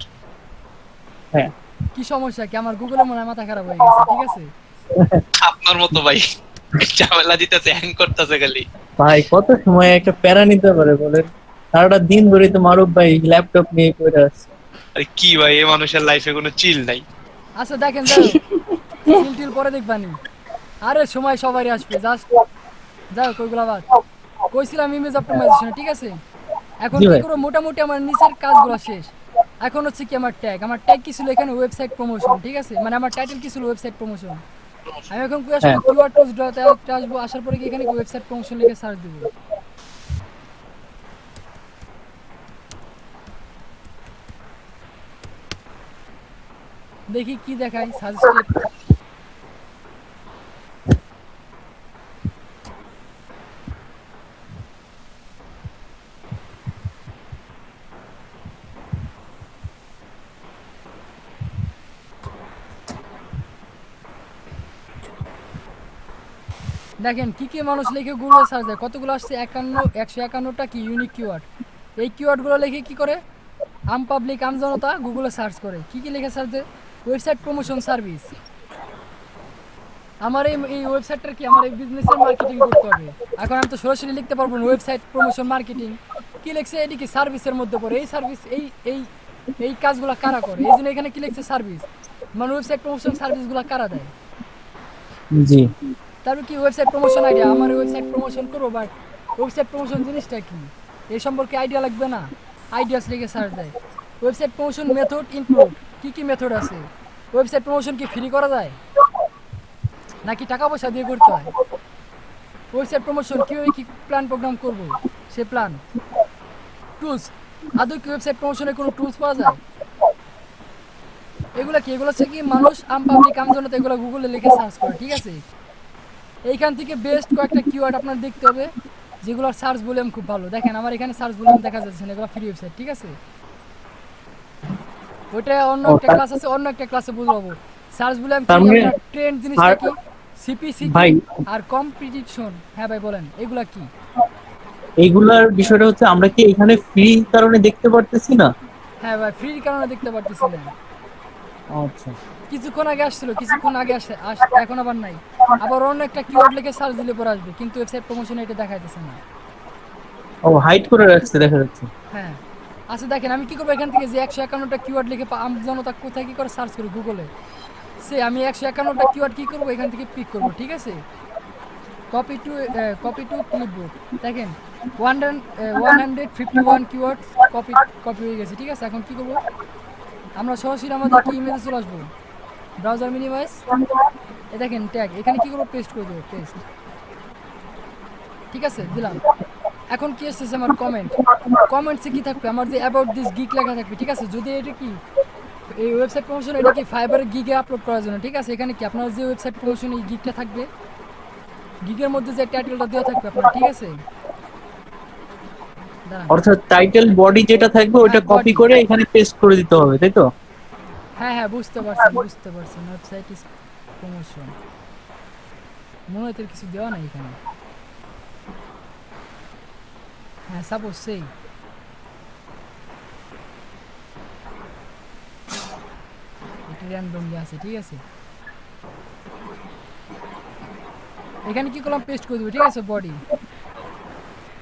হ্যাঁ, কি সমস্যা কি আমার গুগলে মনে হয় মাথা খারাপ হয়ে গেছে, ঠিক আছে? আপনার মতো ভাই ঝামেলা দিতেছে, হ্যাং করতেছে খালি। ভাই কত সময় একটা প্যারা নিতে পারে বলেন? সারাটা দিন ধরে তো মারুফ ভাই ল্যাপটপ নিয়ে পড়ে আছে। আরে কি ভাই, এই মানুষের লাইফে কোনো চিল নাই। আচ্ছা দেখেন, যাও সিলটিল পরে দেখবানি, আরে সময় সবারই আসবে, জাস্ট যাও কইগুলা বাদ। কইছিলাম ইমেজ অপটিমাইজেশন, ঠিক আছে? এখন জি কি ভাই। করব, মোটামুটি আমার নিচের কাজগুলো শেষ। এখন হচ্ছে কি আমার ট্যাগ কি ছিল এখানে, ওয়েবসাইট প্রমোশন, ঠিক আছে? মানে আমার টাইটেল কি ছিল, ওয়েবসাইট প্রমোশন। আমি এখন কই আসবো, হ্যাঁ, কিওয়ার্ড টুলস ডটে আসবো, আসার পরে কি এখানে ওয়েবসাইট প্রমোশন লিখে সার্চ দিব। দেখি কি দেখাই সাজেস্টেড। দেখেন কি কি মানুষ লিখে গুগলে সার্চ দেয়, কতগুলো আসছে, 151টা কি ইউনিক কিওয়ার্ড। এই কিওয়ার্ডগুলো লিখে কি করে, পাবলিক জনতা গুগলে সার্চ করে, কি কি লিখে সার্চ দেয়, ওয়েবসাইট প্রমোশন সার্ভিস। আমার এই ওয়েবসাইটটার কি, আমার এই বিজনেসের মার্কেটিং করতে হবে। এখন আমি তো সরাসরি লিখতে পারবো না ওয়েবসাইট প্রমোশন মার্কেটিং, কি লিখছে এটি কি সার্ভিসের মধ্যে পড়ে, এই সার্ভিস এই এই কাজগুলো কারা করে, এই জন্য এখানে কি লিখছে সার্ভিস, মানে ওয়েবসাইট প্রমোশন সার্ভিসগুলো কারা দেয়। জি। তারপর কি ওয়েবসাইট প্রমোশন আইডিয়া, আমার ওয়েবসাইট প্রমোশন করবো, বাট ওয়েবসাইট প্রমোশন জিনিসটা কি এই সম্পর্কে আইডিয়া লাগবে না, আইডিয়াস লিখে সার্চ দেয়। ওয়েবসাইট প্রমোশন মেথড ইনক্লুড, কি কি মেথড আছে, ওয়েবসাইট প্রমোশন কি ফ্রি করা যায় নাকি টাকা পয়সা দিয়ে করতে হয়, ওয়েবসাইট প্রমোশন কীভাবে কী প্ল্যান প্রোগ্রাম করব সে প্ল্যান, টুলস, আদৌ কি ওয়েবসাইট প্রমোশনের কোনো টুলস পাওয়া যায়, এগুলো কি, এগুলো হচ্ছে কি মানুষ পাবলিক জনতা এগুলো গুগলে লিখে সার্চ করে, ঠিক আছে? এইখান থেকে বেস্ট কয়েকটা কিওয়ার্ড আপনার দেখতে হবে যেগুলোর সার্চ ভলিউম খুব ভালো। দেখেন আমার এখানে সার্চ ভলিউম দেখা যাচ্ছে না, এগুলো ফ্রি ওয়েবসাইট, ঠিক আছে? ওইটা অন্য একটা ক্লাস আছে, অন্য একটা ক্লাসে বুঝাবো সার্চ ভলিউম কি, তার মানে আপনার ট্রেন্ড জিনিসটা কি, সিপিসি ভাই, আর কম্পিটিশন। হ্যাঁ ভাই বলেন এগুলা কি? এইগুলার বিষয়টা হচ্ছে আমরা কি এখানে ফ্রি কারণে দেখতে পারতেছি না? হ্যাঁ ভাই ফ্রির কারণে দেখতে পারতেছি না। আচ্ছা। কিছুক্ষণ আগে আসছিল, কিছুক্ষণ আগে এখন আবার নাই। আবার অন্য একটা কিওয়ার্ড লিখে সার্চ দিলে পরে আসবে, কিন্তু ওয়েবসাইট প্রমোশনে এটা দেখাইতেছে না। ও হাইড করে রাখছে দেখা যাচ্ছে। হ্যাঁ আচ্ছা দেখেন আমি কি করবো, এখান থেকে যে 151টা কিওয়ার্ড লিখে জনতা কোথায় কি করে সার্চ করি গুগলে, সে আমি 151টা কিওয়ার্ড কি করবো এখান থেকে পিক করবো, ঠিক আছে? কপি টু ক্লিপবোর্ড, দেখেন 151 কিওয়ার্ড কপি হয়ে গেছে, ঠিক আছে? এখন কি করবো, আমরা সরাসরি আমাদের কি ইমেজে চলে আসবো, ব্রাউজার মিনিমাইজ, এ দেখেন ট্যাগ, এখানে কি করবো, পেস্ট করে দেবো, পেস্ট, ঠিক আছে দিলাম। এখন কি এসেছে আমার কমেন্টসে কি থাকবে, আমার যে অ্যাবাউট দিস গিগ লেখা থাকবে, ঠিক আছে? যদি এটা কি এই ওয়েবসাইট প্রমোশন, এটা কি ফাইবারের গিগে আপলোড করার জন্য, ঠিক আছে? এখানে কি আপনার যে ওয়েবসাইট প্রমোশন এই গিগটা থাকবে, গিগের মধ্যে যে টাইটেলটা দেওয়া থাকবে আপনার, ঠিক আছে? দাঁড়ান, অর্থাৎ টাইটেল বডি যেটা থাকবে ওটা হ্যাঁ, কপি body। করে এখানে পেস্ট করে দিতে হবে, তাই তো? হ্যাঁ হ্যাঁ বুঝতে পারছেন ওয়েবসাইট ইজ প্রমোশন, মনে হয় তোর কিছু দেওয়া নাই এখানে। হ্যাঁ সাপোজ সেই এটা র্যান্ডমলি আছে, ঠিক আছে? এখানে কি করলাম, পেস্ট করে দেবো, ঠিক আছে, বডি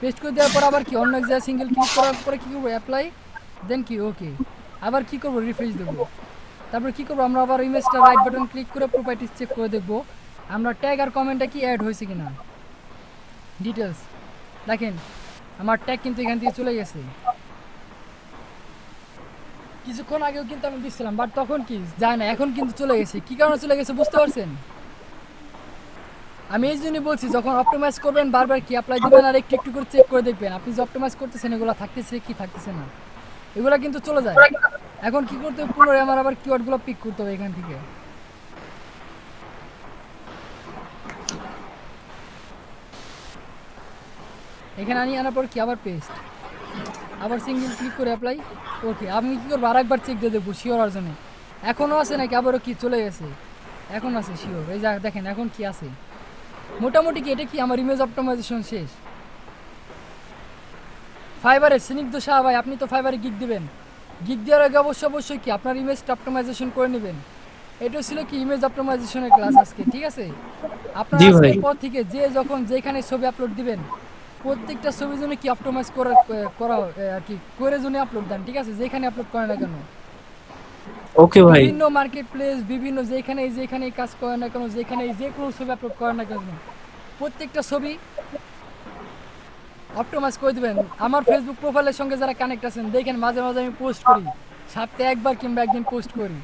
পেস্ট করে দেওয়ার পর আবার কি অন্য এক জায়গায় সিঙ্গেল ক্লিক করার পরে কী করবো, অ্যাপ্লাই, দেন কি ওকে, আবার কি করবো, রিফ্রেশ দেবো। তারপর কি করবো, আমরা আবার ইমেজটা রাইট বাটন ক্লিক করে প্রপার্টিস চেক করে দেখবো আমরা ট্যাগ আর কমেন্টটা কি অ্যাড হয়েছে কিনা, ডিটেলস দেখেন আমার ট্যাগ কিন্তু এখান থেকে চলে গেছে। কিছুক্ষণ আগেও কিন্তু আমি দিচ্ছিলাম, বাট তখন কি যায় না, এখন কিন্তু চলে গেছে। কি কারণে চলে গেছে বুঝতে পারছেন? আমি এই জন্যই বলছি, যখন অপটিমাইজ করবেন বারবার কি অ্যাপ্লাই দিবেন আর একটু একটু করে চেক করে দেখবেন আপনি যে অপটিমাইজ করতেছেন এগুলো থাকতেছে কি থাকতেছে না, এগুলো কিন্তু চলে যায়। এখন কি করতে হবে, পুনরায় আমার আবার কিওয়ার্ডগুলো পিক করতে হবে এখান থেকে। এখানে আনার পর কি আবার পেস্ট, আবার সিঙ্গেল ক্লিক করে অ্যাপ্লাই, ওকে। আমি কী করবো, আরেকবার চেক দিয়ে দেবো শিওর হওয়ার জন্য এখনও আছে নাকি আবারও কি চলে গেছে, এখন আছে শিওর। এই যা দেখেন এখন কি আছে, মোটামুটি কি এটা কি আমার ইমেজ অপটিমাইজেশন শেষ। ফাইবারে স্নিগ্ধ শাহ ভাই, আপনি তো ফাইবারে গিগ দিবেন, গিগ দেওয়ার আগে অবশ্যই কি আপনার ইমেজটা অপটিমাইজেশন করে নেবেন। এটা ছিল কি ইমেজ অপটিমাইজেশনের ক্লাস আজকে, ঠিক আছে? আপনার আজকের পর থেকে যে যখন যেখানে ছবি আপলোড দিবেন প্রত্যেকটা ছবির জন্য কি অপটিমাইজ করা আর কি করে জন্য আপলোড দেন, ঠিক আছে, যেখানে আপলোড করেন না কেন। ওকে ভাই, বিভিন্ন মার্কেট প্লেস, বিভিন্ন যেখানে কাজ করেন না কেন, যেখানে যে কোনো ছবি আপলোড করেন না কেন, প্রত্যেকটা ছবি অপটিমাইজ করে দিবেন। আমার ফেসবুক প্রোফাইলের সঙ্গে যারা কানেক্ট আছেন দেখেন মাঝে মাঝে আমি পোস্ট করি, সপ্তাহে একবার কিংবা একদিন পোস্ট করি।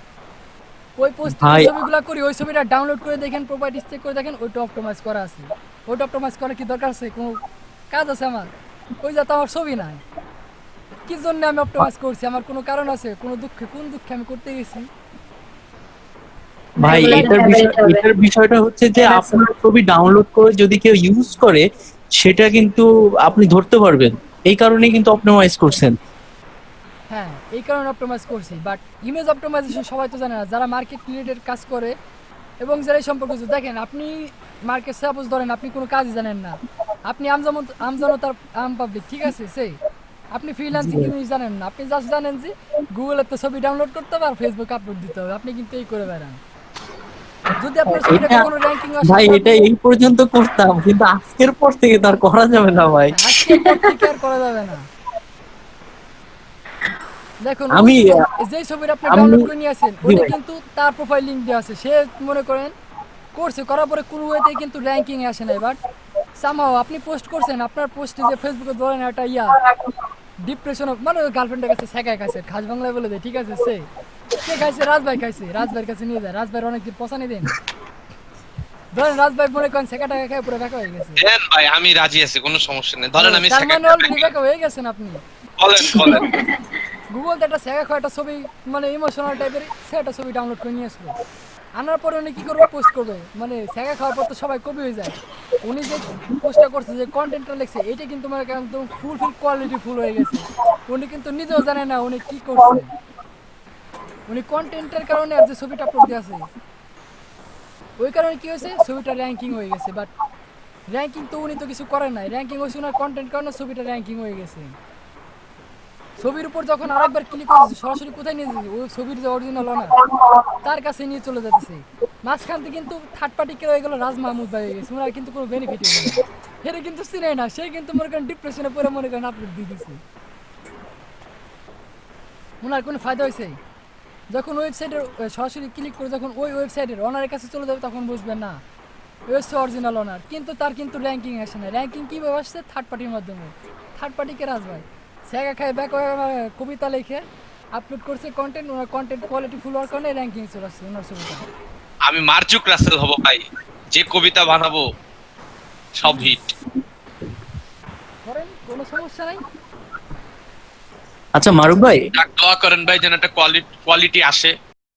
ওই পোস্ট ছবিগুলো করি, ওই ছবিটা ডাউনলোড করে দেখেন, প্রপার্টিস চেক করে দেখেন, ওইটা অপটিমাইজ করা আছে। ওইটা অপটিমাইজ করার কি দরকার আছে, কোনো কাজ আছে আমার? ওই যাতে আমার ছবি নাই, কি জন্য আমি অপটিমাইজ করছি, আমার কোনো কারণ আছে, কোন দুঃখে আমি করতে গেছি? ভাই এটার বিষয়টা হচ্ছে যে আপনার ছবি ডাউনলোড করে যদি কেউ ইউজ করে সেটা কিন্তু আপনি ধরতে পারবেন, এই কারণেই কিন্তু অপটিমাইজ করছেন। হ্যাঁ, এই কারণে অপটিমাইজ করছি। বাট ইমেজ অপটিমাইজেশন সবাই তো জানে না, যারা মার্কেট রিলেটেড কাজ করে এবং যারা এই সম্পর্কে দেখেন, আপনি মার্কেট সাপোজ ধরেন আপনি কোনো কাজই জানেন না, আপনি আমজনতার আম পাবলিক, ঠিক আছে, সেই আপনি ফ্রিল্যান্সিং জিনিস জানেন না, আপনি জাস্ট জানেন যে গুগলের তো ছবি ডাউনলোড করতে হবে আর ফেসবুক আপলোড দিতে হবে, আপনি কিন্তু এই করে বেড়ান। যদি আপনার ছবিটা কোনো র্যাঙ্কিং আসে ভাই এটা এই পর্যন্ত করতাম, কিন্তু আজকের পর থেকে তার করা যাবে না ভাই, আজকের পর থেকে আর করা যাবে না। দেখুন আমি যে ছবিটা আপনি ডাউনলোড করে নিয়ে আসেন ওটা কিন্তু তার প্রোফাইল লিংক দেওয়া আছে, সে মনে করেন করছে, করার পরে কোনো ওয়েতেই কিন্তু র্যাঙ্কিং আসে না। এবার সামহাও আপনি পোস্ট করছেন, আপনার পোস্টে যে ফেসবুকে ধরেন একটা ডিপ্রেশন মানে গার্লফ্রেন্ডের কাছে শেখায় খাইছে, খাস বাংলায় বলে দেয়, ঠিক আছে, সে খাইছে রাজভাই খাইছে, রাজভাইয়ের কাছে নিয়ে যায়, রাজভাইয়ের অনেকদিন পছানি দেন, ধরেন রাজভাই মনে করেন শেখা টাকা খায় পুরো ব্যাকা হয়ে গেছে। দেন ভাই আমি রাজি আছি, কোনো সমস্যা নেই, ধরেন আমি তার মানে অলরেডি ব্যাকা হয়ে গেছেন আপনি। বলেন গুগল তো একটা শেখা খাওয়া একটা ছবি মানে ইমোশনাল টাইপের, সে একটা ছবি ডাউনলোড করে নিয়ে আসলো, আনার পরে উনি কী করবে, পোস্ট করবে, মানে শেখা খাওয়ার পর তো সবাই কবি হয়ে যায়। উনি যে পোস্টটা করছে, যে কন্টেন্টটা লিখছে, এটা কিন্তু মানে একদম কোয়ালিটি ফুল হয়ে গেছে। উনি কিন্তু নিজেও জানে না উনি কি করছে, উনি কন্টেন্টের কারণে আর যে ছবিটা আপলোড দিয়ে আছে ওই কারণে কি হয়েছে, ছবিটা র্যাঙ্কিং হয়ে গেছে। বাট র্যাঙ্কিং তো উনি তো কিছু করেন নাই, র্যাঙ্কিং হয়েছে ওনার কন্টেন্ট কারণে ছবিটা র্যাঙ্কিং হয়ে গেছে। ছবির উপর যখন আরেকবার ক্লিক করেছে সরাসরি কোথায় নিয়ে যাচ্ছে, ওই ছবির যে অরিজিনাল ওনার তার কাছে নিয়ে চলে যাচ্ছে। মাঝখান থেকে কিন্তু থার্ড পার্টি কে হয়ে গেল, রাজ মাহমুদ ভাই হয়ে গেছে, ওনার কিন্তু কোনো বেনিফিট হলো না, সেটা কিন্তু চিনে না, সে কিন্তু মনে করেন ডিপ্রেশনে পরে মনে করেন আপলোড দিয়ে দিচ্ছে, ওনার কোনো ফায়দা হয়েছে? যখন ওয়েবসাইটের সরাসরি ক্লিক করে যখন ওই ওয়েবসাইটের ওনারের কাছে চলে যাবে তখন বুঝবেন না ওই হচ্ছে অরিজিনাল ওনার, কিন্তু তার কিন্তু র্যাঙ্কিং আসে না। র্যাঙ্কিং কীভাবে আসছে, থার্ড পার্টির মাধ্যমে। থার্ড পার্টিকে রাজ ভাই শেখা খায় ব্যাক কবিতা লিখে আপলোড করছে কন্টেন্ট, ওনার কন্টেন্ট কোয়ালিটি ফুল হওয়ার কারণে র্যাঙ্কিং চলে আসছে ওনার ছবিটা। আমি মার্জুক রাসেল হব ভাই, যে কবিতা বানাবো সব হিট করেন, কোনো সমস্যা নাই। আচ্ছা মারুফ ভাই, দোয়া করেন ভাই যেন একটা কোয়ালিটি আসে।